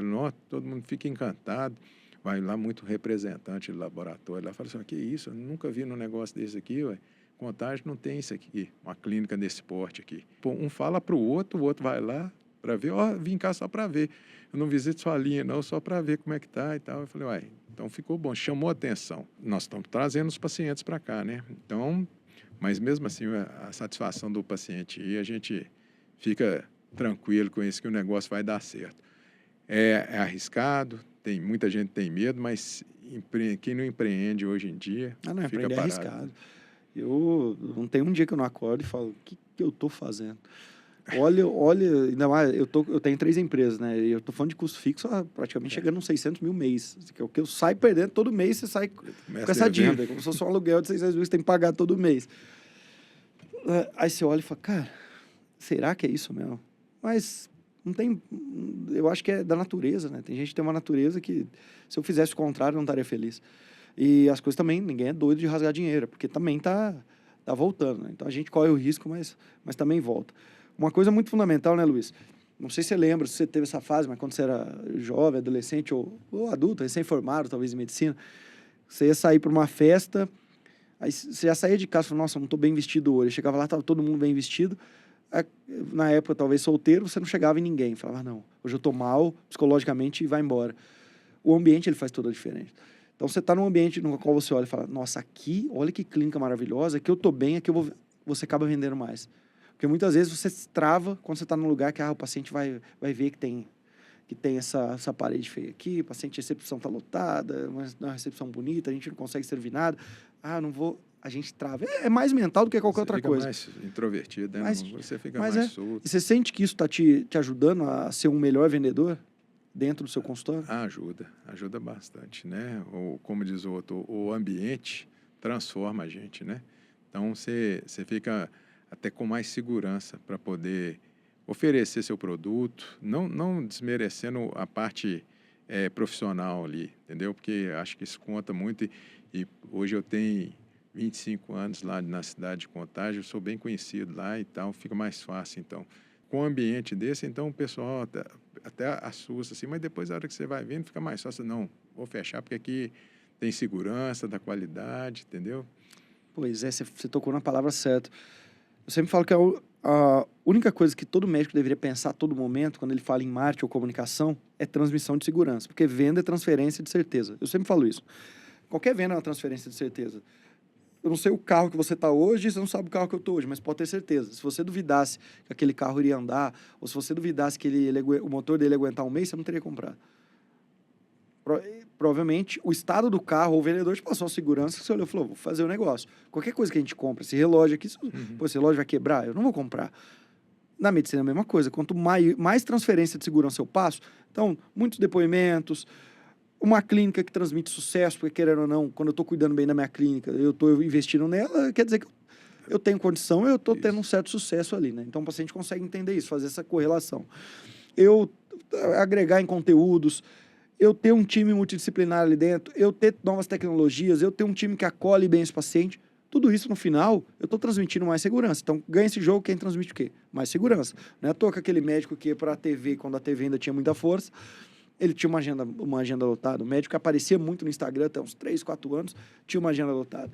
todo mundo fica encantado. Vai lá muito representante do laboratório, lá fala assim, que isso, eu nunca vi num negócio desse aqui, ué. Contagem não tem isso aqui, uma clínica desse porte aqui. Pô, um fala para o outro vai lá para ver, vim cá só para ver. Eu não visito sua linha, não, só para ver como é que tá e tal. Eu falei, uai, então ficou bom, chamou a atenção. Nós estamos trazendo os pacientes para cá, né? Então, mas mesmo assim, a satisfação do paciente e a gente fica tranquilo com isso, que o negócio vai dar certo. É arriscado, muita gente tem medo, mas quem não empreende hoje em dia não, fica empreender é parado. arriscado. Eu não tem um dia que eu não acordo e falo, o que eu estou fazendo? Olha, ainda mais, eu tenho 3 empresas, né? E eu tô falando de custo fixo, praticamente chegando uns 600 mil mês. Que é o que eu saio perdendo todo mês, você sai com essa dívida. Como se fosse um aluguel de 600 mil, você tem que pagar todo mês. Aí você olha e fala, cara, será que é isso mesmo? Mas não tem... Eu acho que é da natureza, né? Tem gente que tem uma natureza que, se eu fizesse o contrário, eu não estaria feliz. E as coisas também, ninguém é doido de rasgar dinheiro, porque também tá voltando, né? Então a gente corre o risco, mas também volta. Uma coisa muito fundamental, né, Luiz? Não sei se você lembra, se você teve essa fase, mas quando você era jovem, adolescente ou adulto, recém-formado, talvez em medicina, você ia sair para uma festa, aí você já saía de casa e falava, nossa, não estou bem vestido hoje. Chegava lá, estava todo mundo bem vestido. Na época, talvez solteiro, você não chegava em ninguém. Falava, não, hoje eu estou mal psicologicamente e vai embora. O ambiente, ele faz toda a diferença. Então, você está num ambiente no qual você olha e fala, nossa, aqui, olha que clínica maravilhosa, aqui eu estou bem, aqui você acaba vendendo mais. Porque muitas vezes você se trava quando você está num lugar que o paciente vai ver que tem essa parede feia aqui, o paciente, a recepção está lotada, mas não é uma recepção bonita, a gente não consegue servir nada. Não vou... A gente trava. É mais mental do que qualquer outra coisa. Você fica mais introvertido, né? Você fica mais solto. E você sente que isso está te ajudando a ser um melhor vendedor dentro do seu consultório? Ajuda bastante, né? Como diz o outro, o ambiente transforma a gente, né? Então, você fica até com mais segurança para poder oferecer seu produto, não desmerecendo a parte profissional ali, entendeu? Porque acho que isso conta muito e hoje eu tenho 25 anos lá na cidade de Contagem, eu sou bem conhecido lá e tal, fica mais fácil, então. Com um ambiente desse, então o pessoal até assusta, assim, mas depois, a hora que você vai vendo, fica mais fácil. Não, vou fechar, porque aqui tem segurança da qualidade, entendeu? Pois é, você tocou na palavra certa. Eu sempre falo que a única coisa que todo médico deveria pensar a todo momento, quando ele fala em marketing ou comunicação, é transmissão de segurança, porque venda é transferência de certeza. Eu sempre falo isso. Qualquer venda é uma transferência de certeza. Eu não sei o carro que você está hoje, você não sabe o carro que eu estou hoje, mas pode ter certeza. Se você duvidasse que aquele carro iria andar, ou se você duvidasse que o motor dele ia aguentar um mês, você não teria comprado. Provavelmente, o estado do carro, ou o vendedor te passou a segurança, que você olhou e falou, vou fazer o negócio. Qualquer coisa que a gente compra, esse relógio aqui, esse relógio vai quebrar, eu não vou comprar. Na medicina é a mesma coisa. Quanto mais transferência de segurança eu passo, então, muitos depoimentos, uma clínica que transmite sucesso, porque querendo ou não, quando eu estou cuidando bem da minha clínica, eu estou investindo nela, quer dizer que eu tenho condição, eu estou tendo um certo sucesso ali, né? Então o paciente consegue entender isso, fazer essa correlação. Eu agregar em conteúdos, eu ter um time multidisciplinar ali dentro, eu ter novas tecnologias, eu ter um time que acolhe bem esse paciente, Tudo isso, no final, eu estou transmitindo mais segurança. Então, ganha esse jogo, quem transmite o quê? Mais segurança. Não é à toa que aquele médico que ia para a TV, quando a TV ainda tinha muita força, ele tinha uma agenda lotada. O médico aparecia muito no Instagram até uns 3, 4 anos, tinha uma agenda lotada.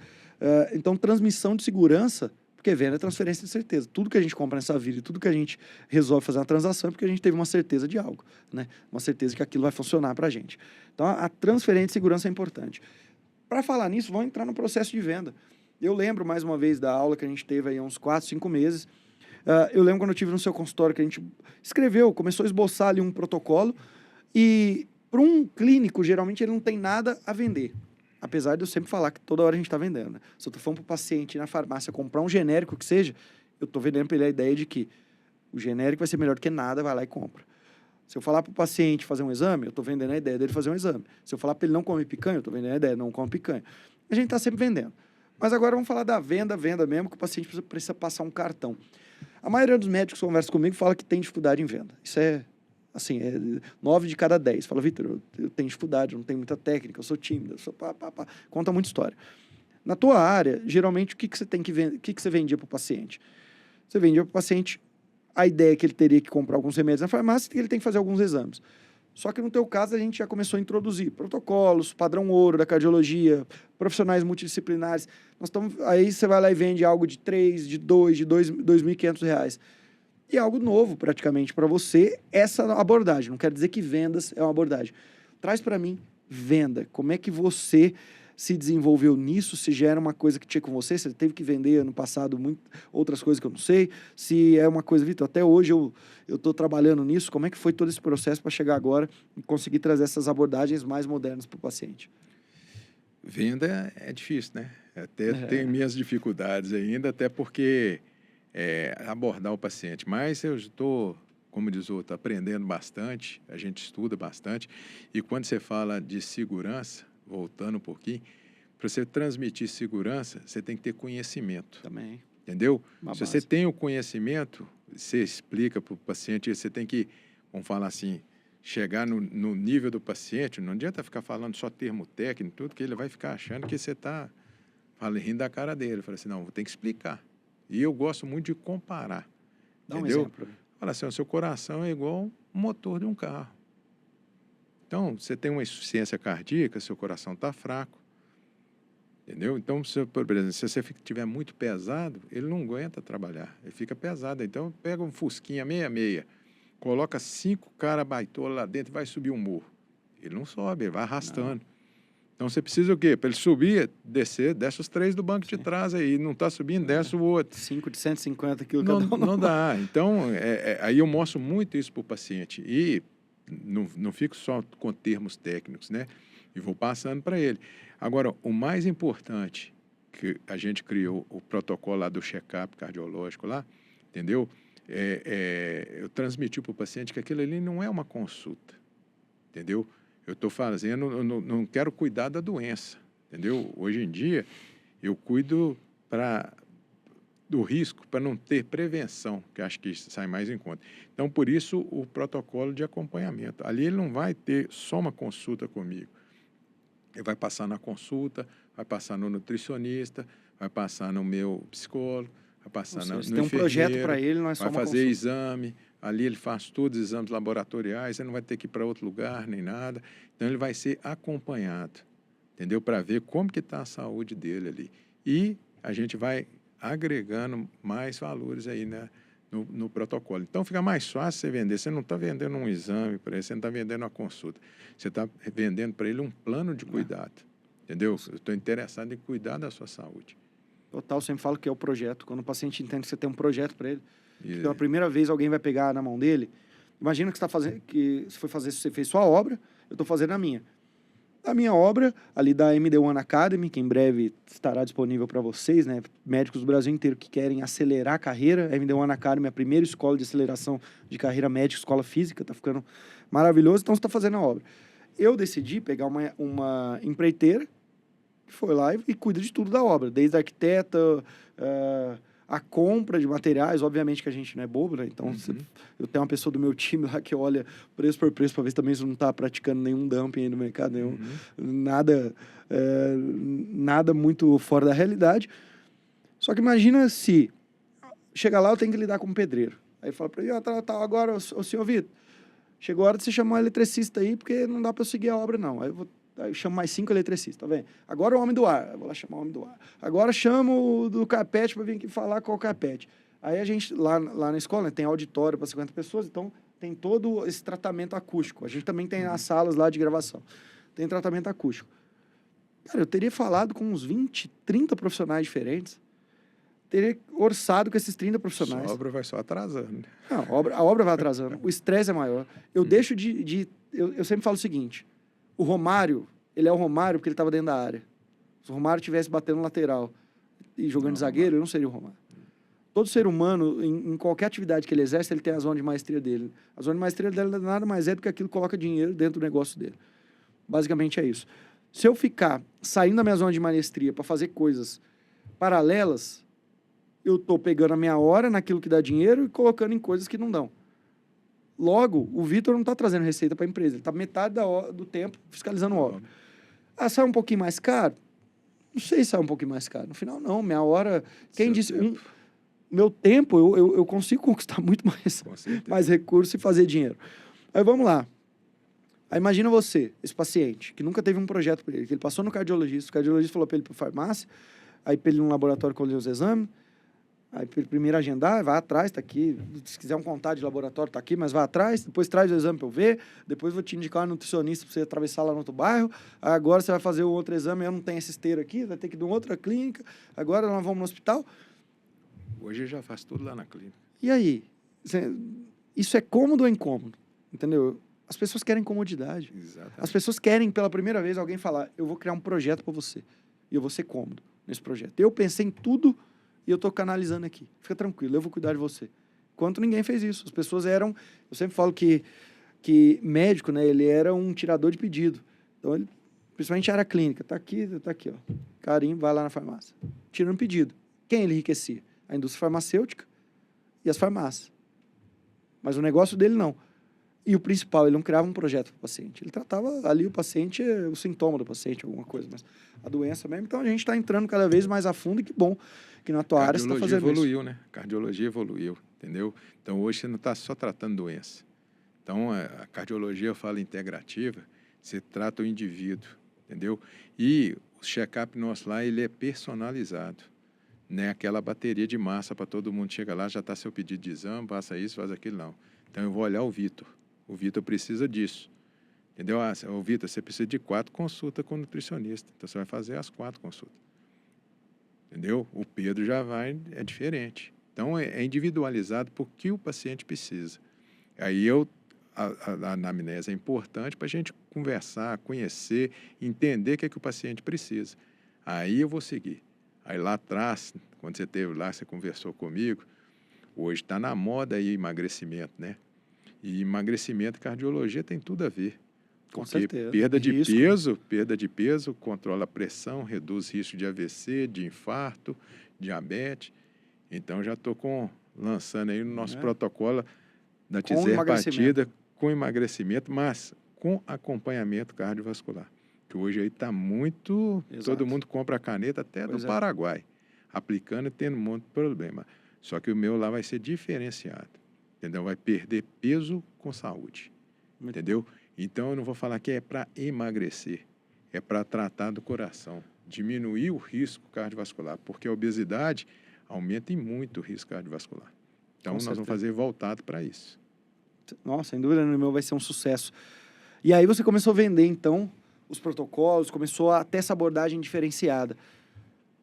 Então, transmissão de segurança, porque venda é transferência de certeza. Tudo que a gente compra nessa vida e tudo que a gente resolve fazer uma transação é porque a gente teve uma certeza de algo, né? Uma certeza de que aquilo vai funcionar para a gente. Então, a transferência de segurança é importante. Para falar nisso, vamos entrar no processo de venda. Eu lembro, mais uma vez, da aula que a gente teve aí há uns 4, 5 meses. Eu lembro quando eu estive no seu consultório que a gente escreveu, começou a esboçar ali um protocolo. E para um clínico, geralmente, ele não tem nada a vender. Apesar de eu sempre falar que toda hora a gente está vendendo, né? Se eu estou falando para o paciente ir na farmácia comprar um genérico que seja, eu estou vendendo para ele a ideia de que o genérico vai ser melhor do que nada, vai lá e compra. Se eu falar para o paciente fazer um exame, eu estou vendendo a ideia dele fazer um exame. Se eu falar para ele não comer picanha, eu estou vendendo a ideia de não comer picanha. A gente está sempre vendendo. Mas agora vamos falar da venda mesmo, que o paciente precisa passar um cartão. A maioria dos médicos que conversam comigo fala que tem dificuldade em venda. Isso é, assim, 9 de cada 10. Fala, Vitor, eu tenho dificuldade, eu não tenho muita técnica, eu sou tímido, eu sou pá. Conta muita história. Na tua área, geralmente, o que você tem que vender, o que você vendia para o paciente? Você vendia para o paciente a ideia que ele teria que comprar alguns remédios na farmácia e que ele tem que fazer alguns exames. Só que no teu caso a gente já começou a introduzir protocolos, padrão ouro da cardiologia, profissionais multidisciplinares. Aí você vai lá e vende algo de 3, de 2, de R$2.500. E algo novo praticamente para você, essa abordagem. Não quero dizer que vendas é uma abordagem. Traz para mim venda. Como é que você se desenvolveu nisso? Se já era uma coisa que tinha com você, você teve que vender ano passado outras coisas que eu não sei. Se é uma coisa, Vitor, até hoje eu estou trabalhando nisso. Como é que foi todo esse processo para chegar agora e conseguir trazer essas abordagens mais modernas para o paciente? Venda é difícil, né? Até tem minhas dificuldades ainda, até porque abordar o paciente. Mas eu estou, como diz o outro, aprendendo bastante, a gente estuda bastante. E quando você fala de segurança, voltando um pouquinho, para você transmitir segurança, você tem que ter conhecimento. Também. Entendeu? Se você tem o conhecimento, você explica para o paciente, você tem que, vamos falar assim, chegar no nível do paciente. Não adianta ficar falando só termo técnico, tudo, que ele vai ficar achando que você está rindo da cara dele. Fala assim, não, vou ter que explicar. E eu gosto muito de comparar. Dá entendeu? Um exemplo. Fala assim, o seu coração é igual um motor de um carro. Então, você tem uma insuficiência cardíaca, seu coração está fraco. Entendeu? Então, por exemplo, se você estiver muito pesado, ele não aguenta trabalhar. Ele fica pesado. Então, pega um Fusquinha 66, coloca 5 caras baitola lá dentro e vai subir um morro. Ele não sobe, ele vai arrastando. Não. Então, você precisa o quê? Para ele subir, desce os 3 do banco de trás aí. Não está subindo, desce o outro. 5 de 150 quilos cada um. Não dá. Então, aí eu mostro muito isso para o paciente. E não fico só com termos técnicos, né? E vou passando para ele. Agora, o mais importante que a gente criou, o protocolo lá do check-up cardiológico lá, entendeu? Eu transmiti para o paciente que aquilo ali não é uma consulta, entendeu? Eu estou fazendo, eu não quero cuidar da doença, entendeu? Hoje em dia, eu cuido do risco para não ter prevenção, que acho que sai mais em conta. Então, por isso, o protocolo de acompanhamento. Ali ele não vai ter só uma consulta comigo. Ele vai passar na consulta, vai passar no nutricionista, vai passar no meu psicólogo, vai passar no enfermeiro. Tem um projeto para ele, não é só uma consulta. Vai fazer exame, ali ele faz todos os exames laboratoriais, ele não vai ter que ir para outro lugar, nem nada. Então, ele vai ser acompanhado, entendeu? Para ver como que está a saúde dele ali. E a gente vai agregando mais valores aí, né, no protocolo. Então, fica mais fácil você vender. Você não está vendendo um exame para ele, você não está vendendo uma consulta. Você está vendendo para ele um plano de cuidado, entendeu? Eu estou interessado em cuidar da sua saúde. Total, sempre falo que é o projeto. Quando o paciente entende que você tem um projeto para ele, pela primeira vez alguém vai pegar na mão dele, imagina que você está fazendo, que você fez sua obra, eu estou fazendo a minha. A minha obra, ali da MD1 Academy, que em breve estará disponível para vocês, né? Médicos do Brasil inteiro que querem acelerar a carreira. A MD1 Academy é a primeira escola de aceleração de carreira médica, escola física, está ficando maravilhoso. Então, você está fazendo a obra. Eu decidi pegar uma empreiteira que foi lá e cuida de tudo da obra, desde a arquiteta, a compra de materiais. Obviamente que a gente não é bobo, né? Então, eu tenho uma pessoa do meu time lá que olha preço por preço para ver se também não está praticando nenhum dumping aí no mercado, nada muito fora da realidade. Só que imagina se chega lá, eu tenho que lidar com um pedreiro. Aí fala para ele, agora, o senhor Vitor, chegou a hora de você chamar um eletricista aí, porque não dá para eu seguir a obra, não. Aí eu chamo mais 5 eletricistas, tá vendo? Agora o homem do ar, eu vou lá chamar o homem do ar. Agora chamo o do carpete para vir aqui falar qual o carpete. Aí a gente, lá na escola, né, tem auditório para 50 pessoas, então tem todo esse tratamento acústico. A gente também tem as salas lá de gravação. Tem tratamento acústico. Cara, eu teria falado com uns 20, 30 profissionais diferentes. Teria orçado com esses 30 profissionais. A obra vai só atrasando. Não, a obra vai atrasando. O estresse é maior. Eu deixo eu sempre falo o seguinte, o Romário, ele é o Romário porque ele estava dentro da área. Se o Romário estivesse batendo no lateral e jogando de zagueiro, eu não seria o Romário. Todo ser humano, em qualquer atividade que ele exerce, ele tem a zona de maestria dele. A zona de maestria dele nada mais é do que aquilo que coloca dinheiro dentro do negócio dele. Basicamente é isso. Se eu ficar saindo da minha zona de maestria para fazer coisas paralelas, eu estou pegando a minha hora naquilo que dá dinheiro e colocando em coisas que não dão. Logo, o Vitor não está trazendo receita para a empresa. Ele está metade do tempo fiscalizando obra. Ah, sai um pouquinho mais caro? Não sei se sai um pouquinho mais caro. No final, não. Minha hora... Quem disse... Meu tempo, eu consigo conquistar muito mais recursos e fazer dinheiro. Aí vamos lá. Aí imagina você, esse paciente, que nunca teve um projeto para ele, que ele passou no cardiologista, o cardiologista falou para ele ir para farmácia, aí para ele ir no laboratório colher os exames, aí para ele primeiro agendar, vai atrás, tá aqui, se quiser um contato de laboratório, tá aqui, mas vai atrás, depois traz o exame para eu ver, depois vou te indicar um nutricionista para você atravessar lá no outro bairro, agora você vai fazer o outro exame, eu não tenho essa esteira aqui, vai ter que ir de uma outra clínica, agora nós vamos no hospital. Hoje eu já faço tudo lá na clínica. E aí? Isso é cômodo ou incômodo? Entendeu? As pessoas querem comodidade. Exatamente. As pessoas querem, pela primeira vez, alguém falar, eu vou criar um projeto para você. E eu vou ser cômodo nesse projeto. Eu pensei em tudo e eu estou canalizando aqui. Fica tranquilo, eu vou cuidar de você. Enquanto ninguém fez isso. As pessoas eram... Eu sempre falo que médico, né, ele era um tirador de pedido. Então, ele, principalmente era clínica. Tá aqui, ó. Carinho, vai lá na farmácia. Tirando pedido. Quem ele enriquecia? A indústria farmacêutica e as farmácias. Mas o negócio dele não. E o principal, ele não criava um projeto para o paciente. Ele tratava ali o paciente, o sintoma do paciente, alguma coisa, mas a doença mesmo. Então a gente está entrando cada vez mais a fundo e que bom que na tua área você está fazendo evoluiu, isso. Né? Cardiologia evoluiu, entendeu? Então hoje você não está só tratando doença. Então a cardiologia, eu falo integrativa, você trata o indivíduo, entendeu? E o check-up nosso lá, ele é personalizado. Né, aquela bateria de massa para todo mundo chega lá, já está seu pedido de exame, passa isso, faz aquilo, não. Então eu vou olhar o Vitor. O Vitor precisa disso. Entendeu? O Vitor, você precisa de 4 consultas com o nutricionista. Então você vai fazer as 4 consultas. Entendeu? O Pedro já vai, é diferente. Então é individualizado por que o paciente precisa. Aí a anamnese é importante para a gente conversar, conhecer, entender o que é que o paciente precisa. Aí eu vou seguir. Aí lá atrás, quando você esteve lá, você conversou comigo, hoje está na moda aí emagrecimento, né? E emagrecimento e cardiologia tem tudo a ver. Com Porque certeza. perda de peso, controla a pressão, reduz risco de AVC, de infarto, diabetes. Então já estou lançando aí no nosso protocolo da tirzepatida com emagrecimento, mas com acompanhamento cardiovascular. Que hoje aí está muito... Exato. Todo mundo compra a caneta até do Paraguai, aplicando e tendo um monte de problema. Só que o meu lá vai ser diferenciado, entendeu? Vai perder peso com saúde, entendeu? Então, eu não vou falar que é para emagrecer, é para tratar do coração, diminuir o risco cardiovascular, porque a obesidade aumenta muito o risco cardiovascular. Então, nós vamos fazer voltado para isso. Nossa, sem dúvida, no meu vai ser um sucesso. E aí você começou a vender, então... os protocolos, começou a ter essa abordagem diferenciada.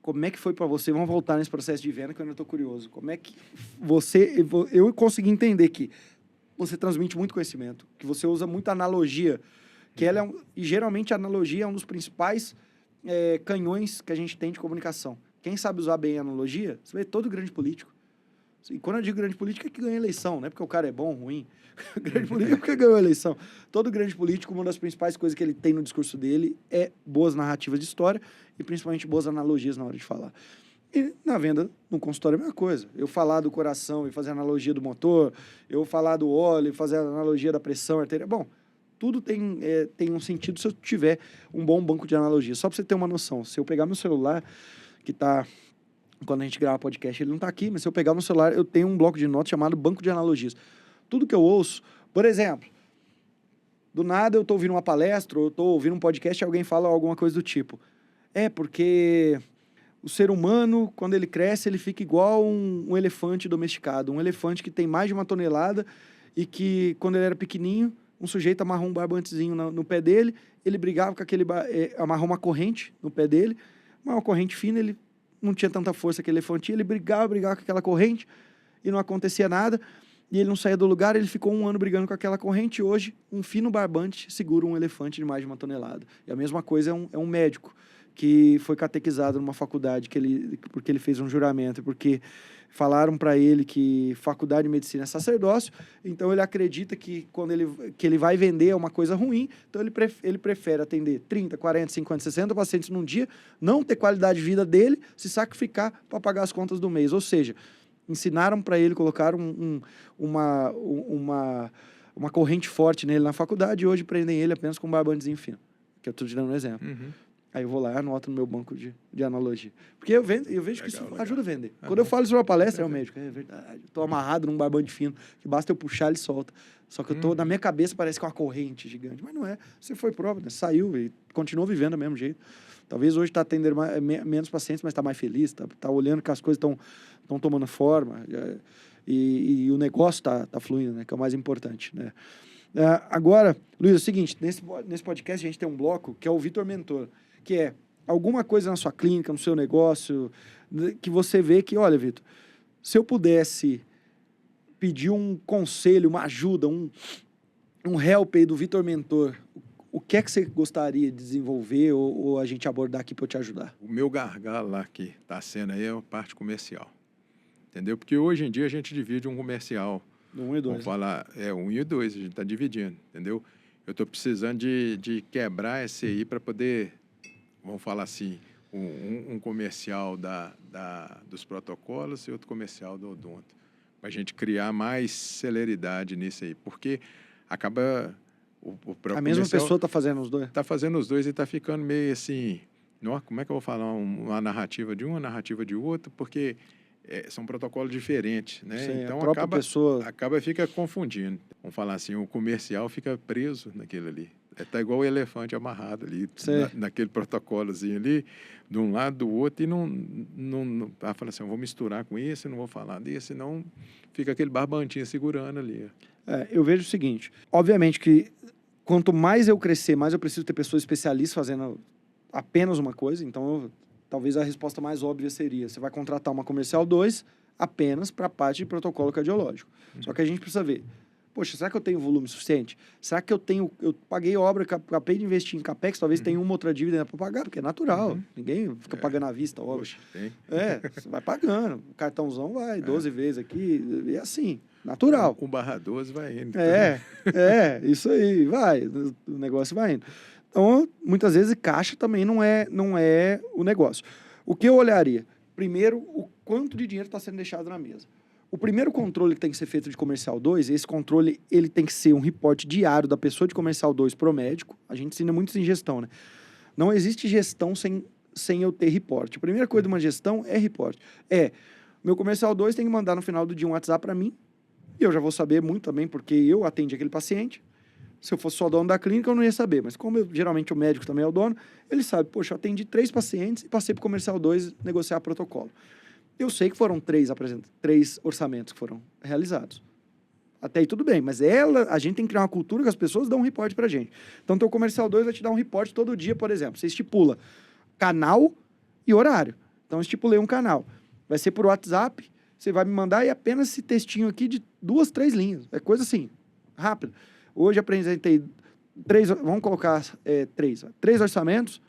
Como é que foi para você? Vamos voltar nesse processo de venda, que eu ainda estou curioso. Como é que eu consegui entender que você transmite muito conhecimento, que você usa muita analogia, que ela e geralmente a analogia é um dos principais canhões que a gente tem de comunicação. Quem sabe usar bem a analogia, você vê todo grande político. E quando eu digo grande político é que ganha eleição, não é porque o cara é bom ou ruim. Grande político é porque ganhou a eleição. Todo grande político, uma das principais coisas que ele tem no discurso dele é boas narrativas de história e principalmente boas analogias na hora de falar. E na venda, no consultório, é a mesma coisa. Eu falar do coração e fazer analogia do motor, eu falar do óleo e fazer a analogia da pressão arterial. Bom, tudo tem um sentido se eu tiver um bom banco de analogia. Só para você ter uma noção, se eu pegar meu celular, que está quando a gente grava podcast, ele não tá aqui, mas se eu pegar no celular, eu tenho um bloco de notas chamado Banco de Analogias. Tudo que eu ouço, por exemplo, do nada eu tô ouvindo uma palestra, ou eu tô ouvindo um podcast e alguém fala alguma coisa do tipo. Porque o ser humano, quando ele cresce, ele fica igual um elefante domesticado. Um elefante que tem mais de 1 tonelada e que, quando ele era pequenininho, um sujeito amarrou um barbantezinho no pé dele, ele brigava com amarrou uma corrente no pé dele, uma corrente fina, ele não tinha tanta força que elefantinho, ele brigava com aquela corrente e não acontecia nada, e ele não saía do lugar, ele ficou 1 ano brigando com aquela corrente, e hoje um fino barbante segura um elefante de mais de 1 tonelada. E a mesma coisa é um médico que foi catequizado numa faculdade porque ele fez um juramento, porque falaram para ele que faculdade de medicina é sacerdócio, então ele acredita que quando ele vai vender é uma coisa ruim, então ele prefere atender 30, 40, 50, 60 pacientes num dia, não ter qualidade de vida dele, se sacrificar para pagar as contas do mês. Ou seja, ensinaram para ele, colocaram uma corrente forte nele na faculdade e hoje prendem ele apenas com um barbantezinho fino, que eu estou te dando um exemplo. Uhum. Aí eu vou lá e anoto no meu banco de analogia. Porque eu vejo que isso ajuda a vender. Uhum. Quando eu falo sobre uma palestra, é o médico. É verdade. Estou amarrado num barbante fino, que basta eu puxar, ele solta. Só que na minha cabeça parece que é uma corrente gigante. Mas não é. Você foi próprio, né? Saiu e continuou vivendo do mesmo jeito. Talvez hoje está atendendo menos pacientes, mas está mais feliz. Está olhando que as coisas estão tomando forma. E o negócio está fluindo, né? Que é o mais importante, né? Agora, Luiz, é o seguinte. Nesse podcast a gente tem um bloco que é o Vitor Mentor, que é alguma coisa na sua clínica, no seu negócio, que você vê que, olha, Vitor, se eu pudesse pedir um conselho, uma ajuda, um help aí do Vitor Mentor, o que é que você gostaria de desenvolver ou a gente abordar aqui para eu te ajudar? O meu gargalo lá que está sendo aí é a parte comercial, entendeu? Porque hoje em dia a gente divide um comercial. No 1 e 2. Vamos falar, 1 e 2, a gente está dividindo, entendeu? Eu estou precisando de quebrar esse aí para poder... Vamos falar assim, um comercial dos protocolos e outro comercial do odonto, para a gente criar mais celeridade nisso aí, porque acaba o próprio a mesma pessoa está fazendo os dois? Está fazendo os dois e está ficando meio assim, como é que eu vou falar uma narrativa de uma narrativa de outro, porque são protocolos diferentes, né? Sim, então a própria pessoa fica confundindo. Vamos falar assim, o comercial fica preso naquele ali. Tá igual o elefante amarrado ali, naquele protocolozinho ali, de um lado, do outro, e não fala assim, eu vou misturar com esse, não vou falar desse, senão fica aquele barbantinho segurando ali. Eu vejo o seguinte, obviamente que quanto mais eu crescer, mais eu preciso ter pessoas especialistas fazendo apenas uma coisa, então talvez a resposta mais óbvia seria, você vai contratar uma comercial 2 apenas para a parte de protocolo cardiológico. Só que a gente precisa ver, poxa, será que eu tenho volume suficiente? Será que eu paguei obra, acabei de investir em CAPEX, talvez tenha uma outra dívida para pagar, porque é natural, ninguém fica pagando à vista a obra. Poxa, tem. Você vai pagando, o cartãozão vai 12 vezes aqui, e assim, natural. O barra 12 vai indo. Isso aí, vai, o negócio vai indo. Então, muitas vezes, caixa também não é o negócio. O que eu olharia? Primeiro, o quanto de dinheiro está sendo deixado na mesa. O primeiro controle que tem que ser feito de comercial 2, esse controle ele tem que ser um reporte diário da pessoa de comercial 2 pro médico. A gente ensina muito isso em gestão, né? Não existe gestão sem eu ter reporte. A primeira coisa de uma gestão é reporte. Meu comercial 2 tem que mandar no final do dia um WhatsApp para mim, e eu já vou saber muito também, porque eu atendi aquele paciente. Se eu fosse só dono da clínica, eu não ia saber. Mas como geralmente o médico também é o dono, ele sabe, poxa, eu atendi 3 pacientes e passei para o comercial 2 negociar protocolo. Eu sei que foram 3 orçamentos que foram realizados. Até aí tudo bem, mas a gente tem que criar uma cultura que as pessoas dão um reporte pra gente. Então, teu comercial 2 vai te dar um reporte todo dia, por exemplo. Você estipula canal e horário. Então, eu estipulei um canal. Vai ser por WhatsApp, você vai me mandar e apenas esse textinho aqui de 2, 3 linhas. É coisa assim, rápido. Hoje apresentei 3, vamos colocar 3 orçamentos.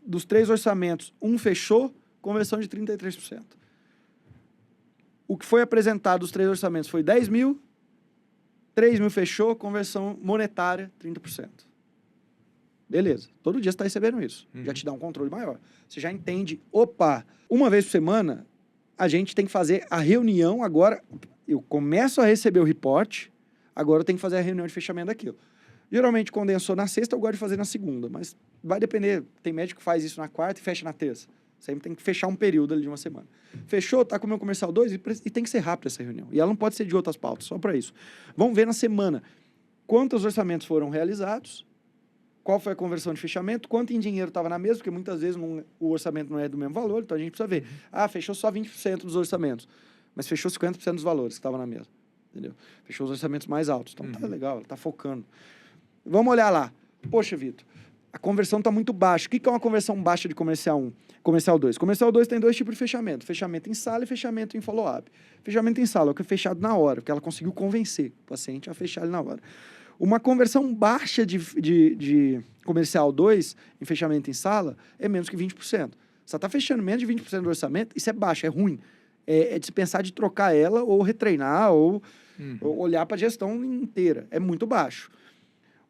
Dos 3 orçamentos, um fechou, conversão de 33%. O que foi apresentado dos 3 orçamentos foi 10 mil, 3 mil fechou, conversão monetária 30%. Beleza, todo dia você está recebendo isso. Já te dá um controle maior. Você já entende, uma vez por semana, a gente tem que fazer a reunião agora. Eu começo a receber o reporte, agora eu tenho que fazer a reunião de fechamento daquilo. Geralmente, condensou na sexta, eu gosto de fazer na segunda, mas vai depender. Tem médico que faz isso na quarta e fecha na terça. Sempre tem que fechar um período ali de uma semana. Fechou, tá com o meu comercial 2 e tem que ser rápido essa reunião. E ela não pode ser de outras pautas, só para isso. Vamos ver na semana quantos orçamentos foram realizados, qual foi a conversão de fechamento, quanto em dinheiro estava na mesa, porque muitas vezes o orçamento não é do mesmo valor, então a gente precisa ver. Fechou só 20% dos orçamentos, mas fechou 50% dos valores que estavam na mesa. Entendeu? Fechou os orçamentos mais altos. Então tá legal, tá focando. Vamos olhar lá. Poxa, Vitor, a conversão está muito baixa. O que é uma conversão baixa de comercial 1? Comercial 2. Comercial 2 tem 2 tipos de fechamento. Fechamento em sala e fechamento em follow-up. Fechamento em sala é o que é fechado na hora, porque ela conseguiu convencer o paciente a fechar ele na hora. Uma conversão baixa de comercial 2 em fechamento em sala é menos que 20%. Você está fechando menos de 20% do orçamento, isso é baixo, é ruim. É de pensar de trocar ela ou retreinar ou olhar para a gestão inteira. É muito baixo.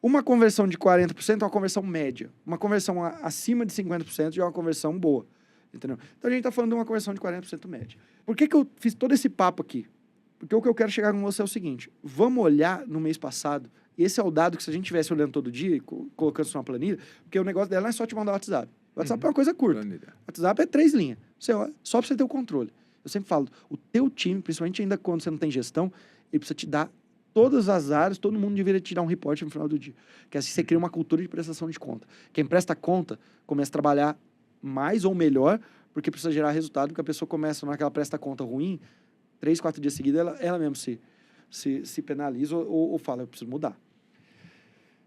Uma conversão de 40% é uma conversão média. Uma conversão acima de 50% já é uma conversão boa. Entendeu? Então, a gente está falando de uma conversão de 40% média. Por que eu fiz todo esse papo aqui? Porque o que eu quero chegar com você é o seguinte. Vamos olhar no mês passado. Esse é o dado que se a gente estivesse olhando todo dia, colocando isso numa planilha, porque o negócio dela não é só te mandar o WhatsApp. O WhatsApp é uma coisa curta. O WhatsApp é 3 linhas. Você olha, só para você ter o controle. Eu sempre falo, o teu time, principalmente ainda quando você não tem gestão, ele precisa te dar todas as áreas, todo mundo deveria te dar um report no final do dia. Que assim você cria uma cultura de prestação de conta. Quem presta conta começa a trabalhar mais ou melhor, porque precisa gerar resultado, porque a pessoa começa, naquela presta conta ruim, 3, 4 dias seguidos, ela mesmo se penaliza ou fala, eu preciso mudar.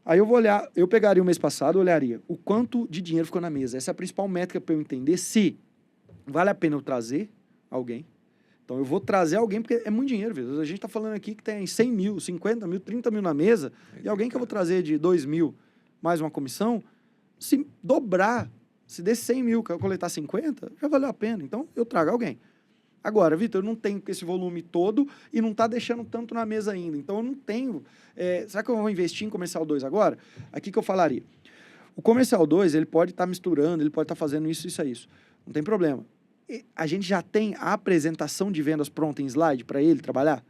Aí eu vou olhar, eu pegaria o mês passado, olharia o quanto de dinheiro ficou na mesa. Essa é a principal métrica para eu entender se vale a pena eu trazer alguém. Então, eu vou trazer alguém, porque é muito dinheiro, viu? A gente está falando aqui que tem 100 mil, 50 mil, 30 mil na mesa, e alguém que eu vou trazer de 2 mil mais uma comissão, se dobrar, se der 100 mil, que eu coletar 50, já valeu a pena. Então, eu trago alguém. Agora, Vitor, eu não tenho esse volume todo e não está deixando tanto na mesa ainda. Então, eu não tenho... será que eu vou investir em comercial 2 agora? Aqui que eu falaria. O comercial 2, ele pode estar misturando, ele pode estar fazendo isso, isso, isso. Não tem problema. A gente já tem a apresentação de vendas pronta em slide para ele trabalhar?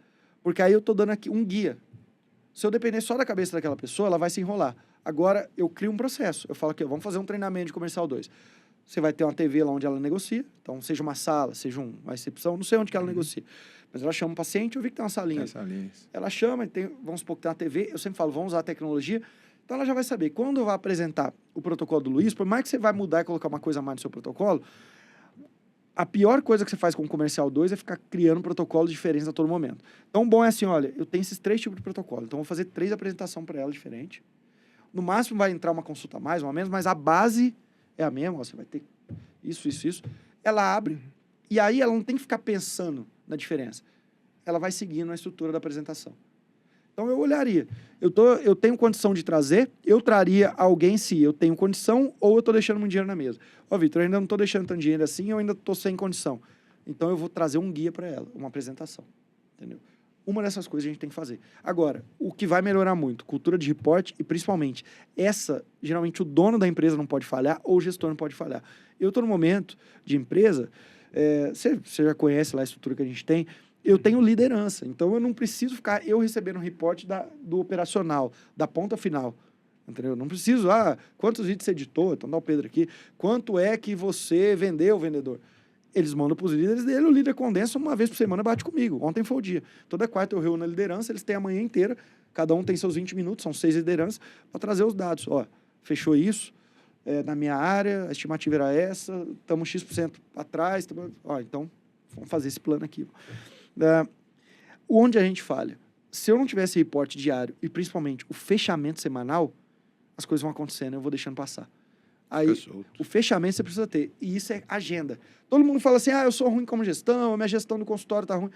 Porque aí eu estou dando aqui um guia. Se eu depender só da cabeça daquela pessoa, ela vai se enrolar. Agora, eu crio um processo. Eu falo aqui, vamos fazer um treinamento de comercial 2. Você vai ter uma TV lá onde ela negocia. Então, seja uma sala, seja uma recepção, não sei onde que ela negocia. Mas ela chama um paciente, eu vi que tem uma salinha. Ela chama, vamos supor que tem uma TV, eu sempre falo, vamos usar a tecnologia. Então, ela já vai saber. Quando eu vou apresentar o protocolo do Luiz, por mais que você vai mudar e colocar uma coisa a mais no seu protocolo, a pior coisa que você faz com o comercial 2 é ficar criando protocolos diferentes a todo momento. Então, o bom é assim, olha, eu tenho esses 3 tipos de protocolo. Então, eu vou fazer 3 apresentações para ela diferentes. No máximo, vai entrar uma consulta a mais, uma a menos, mas a base é a mesma. Ó, você vai ter isso, isso, isso. Ela abre e aí ela não tem que ficar pensando na diferença. Ela vai seguindo a estrutura da apresentação. Então, eu olharia. Eu tenho condição de trazer, eu traria alguém se eu tenho condição ou eu estou deixando muito dinheiro na mesa. Ó, Vitor, eu ainda não estou deixando tanto dinheiro assim, eu ainda estou sem condição. Então, eu vou trazer um guia para ela, uma apresentação. Entendeu? Uma dessas coisas a gente tem que fazer. Agora, o que vai melhorar muito, cultura de reporte e, principalmente, geralmente, o dono da empresa não pode falhar ou o gestor não pode falhar. Eu estou no momento de empresa, você já conhece lá a estrutura que a gente tem, eu tenho liderança, então eu não preciso ficar eu recebendo um reporte do operacional, da ponta final, entendeu? Não preciso, quantos vídeos você editou, então dá o Pedro aqui, quanto é que você vendeu, vendedor? Eles mandam para os líderes dele, o líder condensa uma vez por semana, bate comigo. Ontem foi o dia. Toda quarta eu reúno a liderança, eles têm a manhã inteira, cada um tem seus 20 minutos, são 6 lideranças, para trazer os dados. Ó, fechou isso, na minha área, a estimativa era essa, estamos X% atrás, então vamos fazer esse plano aqui. Onde a gente falha? Se eu não tivesse reporte diário e, principalmente, o fechamento semanal, as coisas vão acontecendo, eu vou deixando passar. Aí, o fechamento você precisa ter. E isso é agenda. Todo mundo fala assim, eu sou ruim como gestão, a minha gestão do consultório está ruim.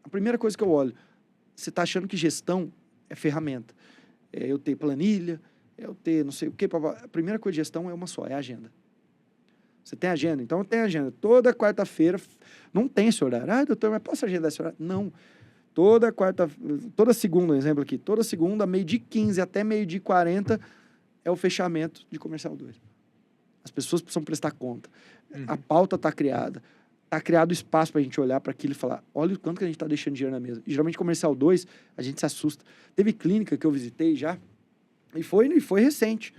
A primeira coisa que eu olho, você está achando que gestão é ferramenta. É eu ter planilha, é eu ter não sei o quê. A primeira coisa de gestão é uma só, é a agenda. Você tem agenda? Então, eu tenho agenda. Toda quarta-feira, não tem esse horário. Doutor, mas posso agendar esse horário? Não. Toda segunda, um exemplo aqui, toda segunda, 12h15 até 12h40 é o fechamento de comercial 2. As pessoas precisam prestar conta. A pauta está criada. Está criado espaço para a gente olhar para aquilo e falar, olha o quanto que a gente está deixando dinheiro na mesa. E, geralmente, comercial 2, a gente se assusta. Teve clínica que eu visitei já, e foi recente.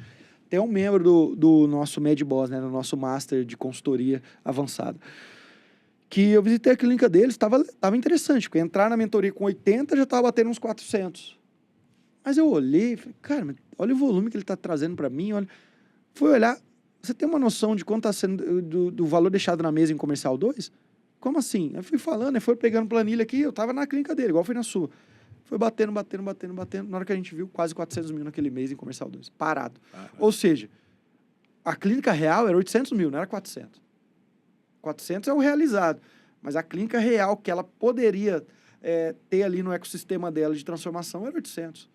Tem um membro do nosso MedBoss, né, do nosso Master de consultoria avançada, que eu visitei a clínica deles, estava interessante, porque entrar na mentoria com 80 já estava batendo uns 400. Mas eu olhei e falei, cara, mas olha o volume que ele está trazendo para mim, olha. Fui olhar, você tem uma noção de quanto está sendo do valor deixado na mesa em comercial 2? Como assim? Eu fui falando, foi pegando planilha aqui, eu estava na clínica dele, igual foi na sua. Foi batendo. Na hora que a gente viu, quase 400 mil naquele mês em comercial 2. Parado. Ou seja, a clínica real era 800 mil, não era 400. 400 é o realizado. Mas a clínica real que ela poderia ter ali no ecossistema dela de transformação era 800.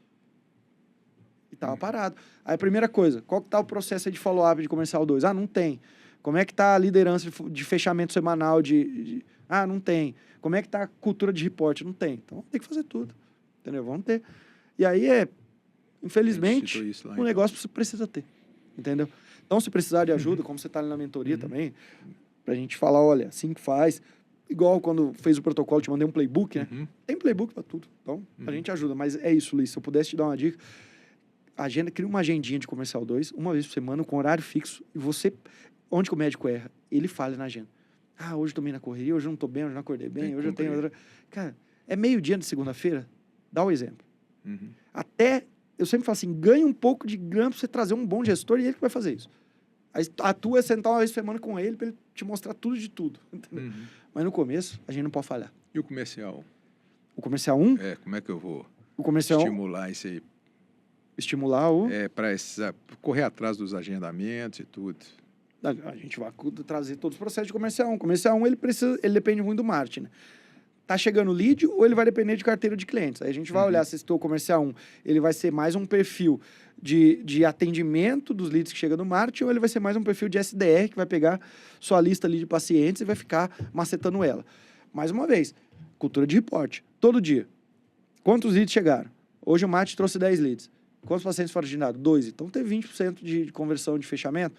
E estava parado. Aí a primeira coisa, qual que está o processo aí de follow-up de comercial 2? Ah, não tem. Como é que está a liderança de fechamento semanal Ah, não tem. Como é que está a cultura de reporte? Não tem. Então, tem que fazer tudo. Entendeu? Vamos ter. E aí infelizmente, o negócio você precisa ter. Entendeu? Então, se precisar de ajuda, como você está ali na mentoria também, pra gente falar, olha, assim que faz. Igual quando fez o protocolo, te mandei um playbook, né? Tem playbook para tudo. Então, a gente ajuda. Mas é isso, Luiz. Se eu pudesse te dar uma dica, cria uma agendinha de comercial 2, uma vez por semana, com horário fixo, e você, onde que o médico erra? Ele falha na agenda. Ah, hoje eu tô meio na correria, hoje eu não tô bem, hoje eu não acordei bem, hoje eu tenho outra... Cara, é meio-dia de segunda-feira, dá o exemplo. Até, eu sempre falo assim, ganha um pouco de grana pra você trazer um bom gestor e ele que vai fazer isso. A tua é sentar uma vez por semana com ele pra ele te mostrar tudo de tudo. Entendeu? Mas no começo, a gente não pode falhar. E o comercial? O comercial 1? Como é que eu vou estimular isso aí? Estimular o... para correr atrás dos agendamentos e tudo. A gente vai trazer todos os processos de comercial 1. Comercial 1, ele depende muito do marketing, né? Tá chegando lead ou ele vai depender de carteira de clientes? Aí a gente vai olhar se o comercial 1, ele vai ser mais um perfil de atendimento dos leads que chegam no marketing ou ele vai ser mais um perfil de SDR que vai pegar sua lista ali de pacientes e vai ficar macetando ela. Mais uma vez, cultura de reporte. Todo dia. Quantos leads chegaram? Hoje o marketing trouxe 10 leads. Quantos pacientes foram agendados? 2. Então teve 20% de conversão de fechamento.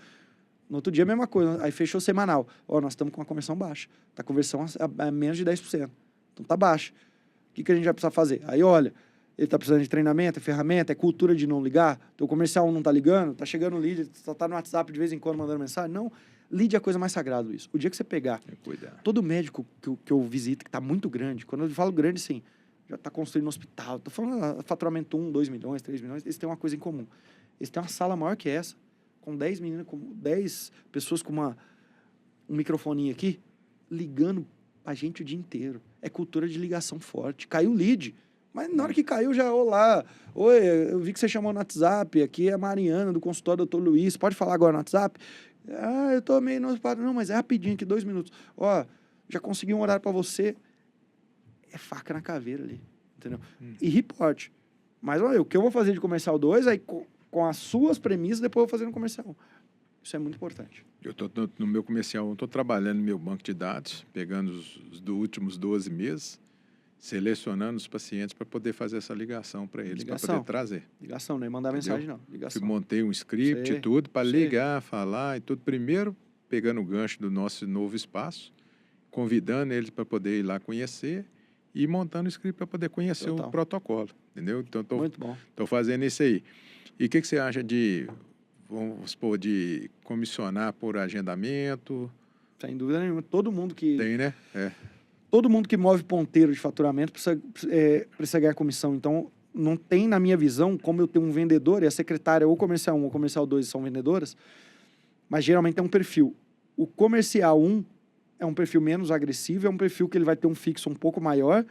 No outro dia a mesma coisa. Aí fechou semanal. Nós estamos com uma conversão baixa. Tá conversão a menos de 10%. Então tá baixa. O que a gente vai precisar fazer? Aí olha, ele tá precisando de treinamento, é ferramenta, é cultura de não ligar. Teu comercial não tá ligando, tá chegando lead, só tá no WhatsApp de vez em quando mandando mensagem. Não, lead é a coisa mais sagrada, Luiz. O dia que você pegar, todo médico que eu visito, que tá muito grande, quando eu falo grande, sim, já tá construindo um hospital, tô falando faturamento 1, 2 milhões, 3 milhões, eles têm uma coisa em comum. Eles têm uma sala maior que essa, com 10 meninas, com 10 pessoas com um microfoninho aqui, ligando a gente o dia inteiro. É cultura de ligação forte. Caiu o lead. Mas na hora que caiu, já, olá, oi, eu vi que você chamou no WhatsApp, aqui é a Mariana, do consultório do Dr. Luiz, pode falar agora no WhatsApp? Ah, eu tô meio no hospital. Não, mas é rapidinho aqui, 2 minutos. Já consegui um horário para você. É faca na caveira ali, entendeu? E report. Mas, olha, o que eu vou fazer de comercial 2, aí com as suas premissas, depois eu vou fazer no comercial 1. Isso é muito importante. Eu estou no meu comercial, eu estou trabalhando no meu banco de dados, pegando os últimos 12 meses, selecionando os pacientes para poder fazer essa ligação para eles, para poder trazer. Ligação, não é mandar mensagem, não. Ligação. Eu montei um script e tudo para ligar, falar e tudo. Primeiro, pegando o gancho do nosso novo espaço, convidando eles para poder ir lá conhecer e montando o script para poder conhecer o protocolo, entendeu? Então, muito bom. Estou fazendo isso aí. E o que você acha de... vamos supor, de comissionar por agendamento? Sem dúvida nenhuma. Todo mundo que... Tem, né? Todo mundo que move ponteiro de faturamento precisa ganhar comissão. Então, não tem, na minha visão, como eu tenho um vendedor, e a secretária ou comercial 1 ou comercial 2 são vendedoras, mas geralmente é um perfil. O comercial 1 é um perfil menos agressivo, é um perfil que ele vai ter um fixo um pouco maior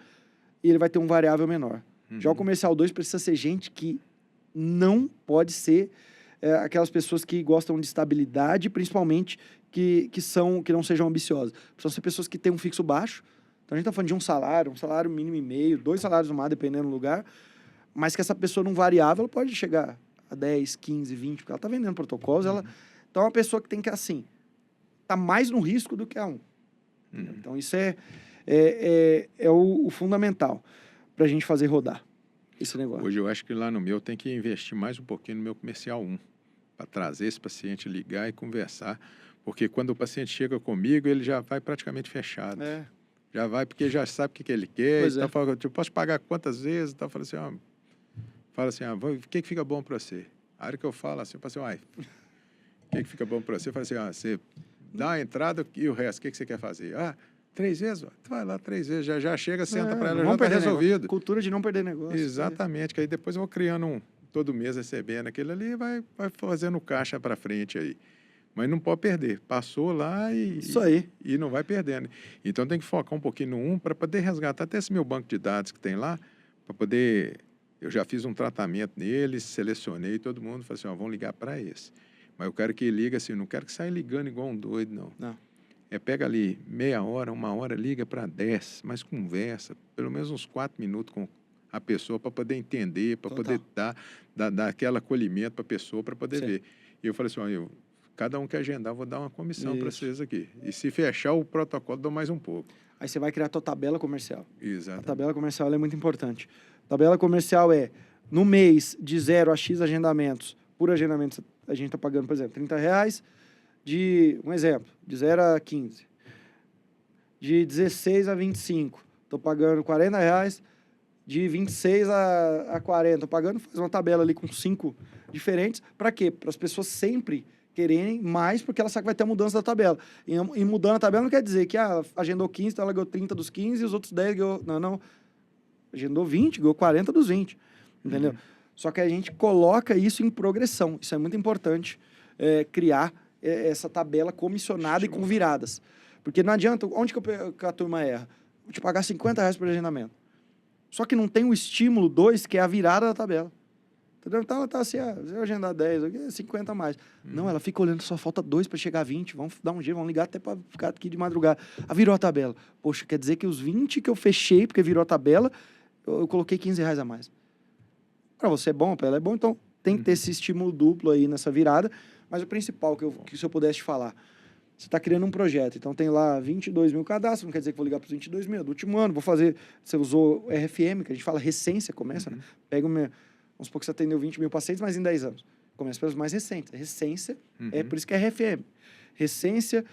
e ele vai ter um variável menor. Já o comercial 2 precisa ser gente que não pode ser... aquelas pessoas que gostam de estabilidade, principalmente que não sejam ambiciosas. Precisam ser pessoas que têm um fixo baixo. Então, a gente está falando de um salário mínimo e meio, 2 salários no mar, dependendo do lugar, mas que essa pessoa não variável, ela pode chegar a 10, 15, 20, porque ela está vendendo protocolos. Então, é uma pessoa que tem que, assim, tá mais no risco do que a 1. Então, isso é o fundamental para a gente fazer rodar esse negócio. Hoje, eu acho que lá no meu tem que investir mais um pouquinho no meu comercial 1, para trazer esse paciente, ligar e conversar, porque quando o paciente chega comigo, ele já vai praticamente fechado. Já vai, porque já sabe o que ele quer. Então, fala, eu posso pagar quantas vezes? Então, fala assim, o que fica bom para você? A hora que eu falo assim, eu falo assim, uai, o que fica bom para você? Eu falo assim, você dá a entrada e o resto, o que você quer fazer? 3 vezes? Vai lá 3 vezes, já chega, senta para ela, já está resolvido. Cultura de não perder negócio. Exatamente, que aí depois eu vou criando todo mês recebendo aquele ali e vai fazendo caixa para frente aí. Mas não pode perder. Passou lá Isso aí. E não vai perdendo. Então tem que focar um pouquinho no para poder resgatar até esse meu banco de dados que tem lá, para poder... Eu já fiz um tratamento neles, selecionei todo mundo, falei assim, vamos ligar para esse. Mas eu quero que liga assim, não quero que saia ligando igual um doido, não. Não. Pega ali meia hora, 1 hora, liga para 10, mas conversa, pelo menos uns 4 minutos com a pessoa para poder entender, para poder dar aquele acolhimento para a pessoa, para poder ver. E eu falei assim, cada um que agendar, eu vou dar uma comissão para vocês aqui. E se fechar o protocolo, dou mais um pouco. Aí você vai criar a tua tabela comercial. Exato. A tabela comercial ela é muito importante. A tabela comercial é, no mês, de 0 a X agendamentos, por agendamento, a gente está pagando, por exemplo, R$30, um exemplo, de 0 a 15. De 16 a 25, estou pagando R$40. De 26 a 40, estou pagando, faz uma tabela ali com 5 diferentes. Para quê? Para as pessoas sempre quererem mais, porque ela sabe que vai ter a mudança da tabela. E mudando a tabela não quer dizer que agendou 15, então ela ganhou 30 dos 15 e os outros 10 ganhou... Não. Agendou 20, ganhou 40 dos 20. Entendeu? Só que a gente coloca isso em progressão. Isso é muito importante, criar essa tabela comissionada e com viradas. Porque não adianta... Onde que a turma erra? Vou te pagar R$50 por agendamento. Só que não tem o estímulo 2, que é a virada da tabela. Entendeu? Então ela tá assim, se eu agendar 10, 50 a mais. Não, ela fica olhando, só falta 2 para chegar a 20. Vamos dar um jeito, vamos ligar até para ficar aqui de madrugada. Virou a tabela. Poxa, quer dizer que os 20 que eu fechei, porque virou a tabela, eu coloquei R$15 a mais. Para você é bom, para ela é bom, então tem que ter esse estímulo duplo aí nessa virada. Mas o principal que se eu pudesse te falar, você está criando um projeto, então tem lá 22 mil cadastros, não quer dizer que vou ligar para os 22 mil, do último ano, vou fazer, você usou RFM, que a gente fala recência, começa, né? Pega vamos supor que você atendeu 20 mil pacientes, mas em 10 anos. Começa pelos mais recentes. Recência, é por isso que é RFM. Recência,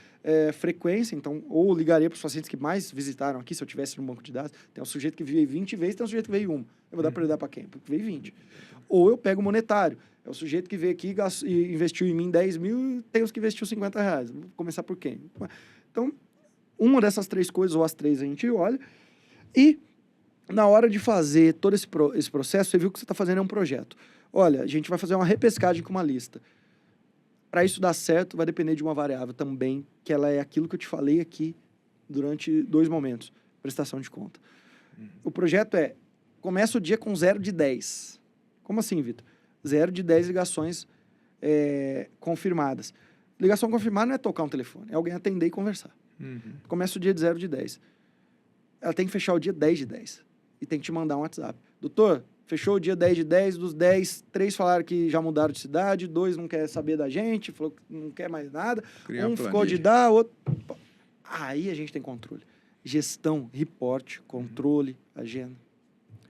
frequência, então, ou ligaria para os pacientes que mais visitaram aqui, se eu tivesse no banco de dados, tem um sujeito que veio 20 vezes, tem um sujeito que veio 1. Eu vou dar prioridade para quem? Porque veio 20. Ou eu pego o monetário. É o sujeito que veio aqui e investiu em mim 10 mil, tem os que investiu R$50. Vou começar por quem? Então, uma dessas 3 coisas, ou as 3, a gente olha. E, na hora de fazer todo esse processo, você viu que o que você está fazendo é um projeto. Olha, a gente vai fazer uma repescagem com uma lista. Para isso dar certo, vai depender de uma variável também, que ela é aquilo que eu te falei aqui durante 2 momentos. Prestação de conta. O projeto começa o dia com 0 de 10. Como assim, Vitor? 0 de 10 ligações confirmadas. Ligação confirmada não é tocar um telefone, é alguém atender e conversar. Começa o dia de 0 de 10. Ela tem que fechar o dia 10 de 10. E tem que te mandar um WhatsApp. Doutor, fechou o dia 10 de 10, dos 10, 3 falaram que já mudaram de cidade, 2 não quer saber da gente, falou que não quer mais nada. Um ficou de dar, outro... Aí a gente tem controle. Gestão, reporte, controle, agenda.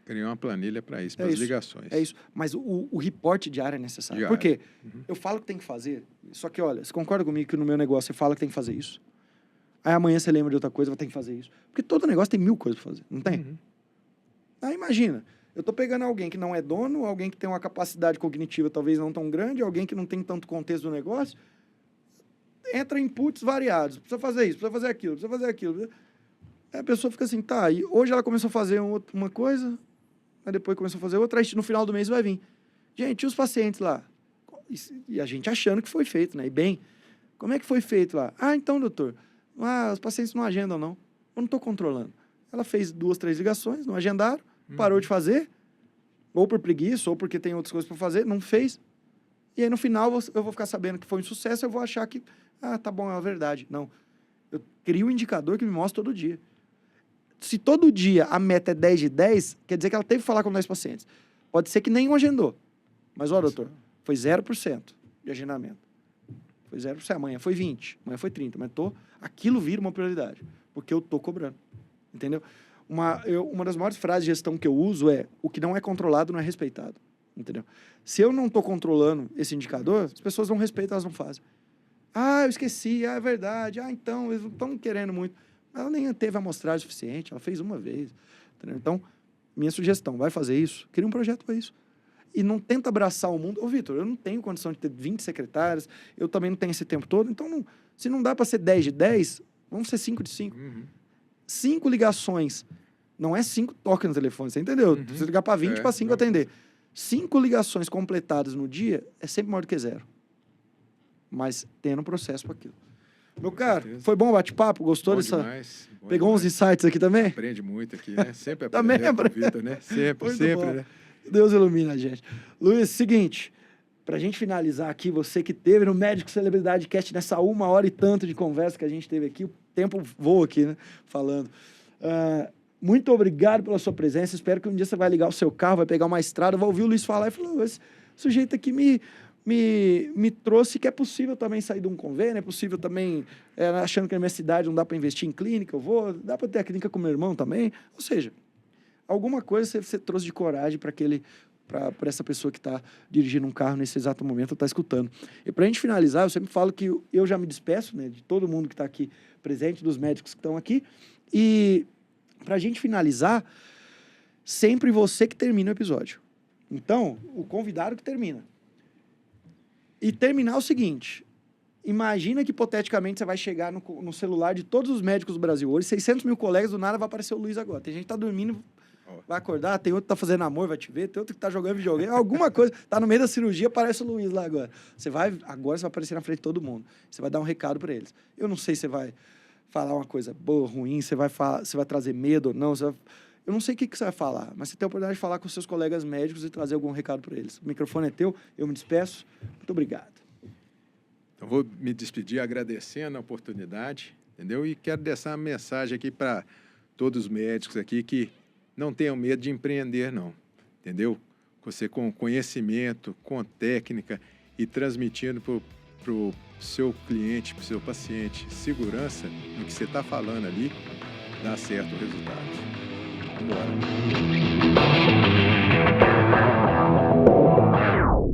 Criar uma planilha para isso, para as ligações. É isso. Mas o reporte diário é necessário. Por quê? Eu falo que tem que fazer, só que, olha, você concorda comigo que no meu negócio você fala que tem que fazer isso? Aí amanhã você lembra de outra coisa, vai ter que fazer isso. Porque todo negócio tem 1000 coisas para fazer, não tem? Aí imagina, eu tô pegando alguém que não é dono, alguém que tem uma capacidade cognitiva talvez não tão grande, alguém que não tem tanto contexto do negócio, entra inputs variados, precisa fazer isso, precisa fazer aquilo, precisa fazer aquilo. Aí a pessoa fica assim, tá, e hoje ela começou a fazer uma coisa... Aí depois começou a fazer outra, aí no final do mês vai vir. Gente, e os pacientes lá? E a gente achando que foi feito, né? E bem, como é que foi feito lá? Então, doutor, os pacientes não agendam, não. Eu não estou controlando. Ela fez 2, 3 ligações, não agendaram, parou de fazer, ou por preguiça, ou porque tem outras coisas para fazer, não fez. E aí, no final, eu vou ficar sabendo que foi um sucesso, eu vou achar que, tá bom, é a verdade. Não. Eu crio um indicador que me mostra todo dia. Se todo dia a meta é 10 de 10, quer dizer que ela teve que falar com 10 pacientes. Pode ser que nenhum agendou. Mas, doutor, foi 0% de agendamento. Foi 0%. Amanhã foi 20%, amanhã foi 30%. Mas aquilo vira uma prioridade, porque eu estou cobrando. Entendeu? Uma das maiores frases de gestão que eu uso é: o que não é controlado não é respeitado. Entendeu? Se eu não estou controlando esse indicador, as pessoas não respeitam, elas não fazem. Eu esqueci, é verdade. Então, eles não estão querendo muito. Ela nem teve amostragem suficiente, ela fez uma vez. Entendeu? Então, minha sugestão, vai fazer isso, cria um projeto para isso. e não tenta abraçar o mundo. Ô, Vitor, eu não tenho condição de ter 20 secretárias, eu também não tenho esse tempo todo, então se não dá para ser 10 de 10, vamos ser 5 de 5. 5 ligações, não é 5 toques no telefone, você entendeu? Você ligar para 20, para 5 atender. 5 ligações completadas no dia é sempre maior do que 0. Mas tendo um processo para aquilo. Meu caro, foi bom o bate-papo? Gostou dessa? Demais, Pegou uns insights aqui também? Aprende muito aqui, né? Sempre Também aprende com o Vitor, né? Sempre, né? Deus ilumina a gente. Luiz, seguinte, pra gente finalizar aqui, você que teve no Médico Celebridade Cast nessa 1 hora e tanto de conversa que a gente teve aqui, o tempo voa aqui, né? Falando. Muito obrigado pela sua presença. Espero que um dia você vai ligar o seu carro, vai pegar uma estrada, vai ouvir o Luiz falar e falar: esse sujeito aqui me trouxe que é possível também sair de um convênio, é possível também, achando que na minha cidade não dá para investir em clínica, dá para ter a clínica com meu irmão também. Ou seja, alguma coisa você trouxe de coragem para essa pessoa que está dirigindo um carro nesse exato momento, está escutando. E para a gente finalizar, eu sempre falo que eu já me despeço, né, de todo mundo que está aqui presente, dos médicos que estão aqui, e para a gente finalizar, sempre você que termina o episódio. Então, o convidado que termina. E terminar o seguinte: imagina que, hipoteticamente, você vai chegar no celular de todos os médicos do Brasil hoje, 600 mil colegas, do nada vai aparecer o Luiz agora. Tem gente que tá dormindo, vai acordar, tem outro que tá fazendo amor, vai te ver, tem outro que tá jogando videogame, alguma coisa, tá no meio da cirurgia, aparece o Luiz lá agora. Agora você vai aparecer na frente de todo mundo. Você vai dar um recado para eles. Eu não sei se você vai falar uma coisa boa, ruim, você vai trazer medo ou não, eu não sei o que você vai falar, mas você tem a oportunidade de falar com seus colegas médicos e trazer algum recado para eles. O microfone é teu, eu me despeço. Muito obrigado. Então, vou me despedir agradecendo a oportunidade, entendeu? E quero deixar uma mensagem aqui para todos os médicos aqui que não tenham medo de empreender, não, entendeu? Você com conhecimento, com técnica e transmitindo para o seu cliente, para o seu paciente, segurança no que você está falando ali, dá certo o resultado. Vamos embora.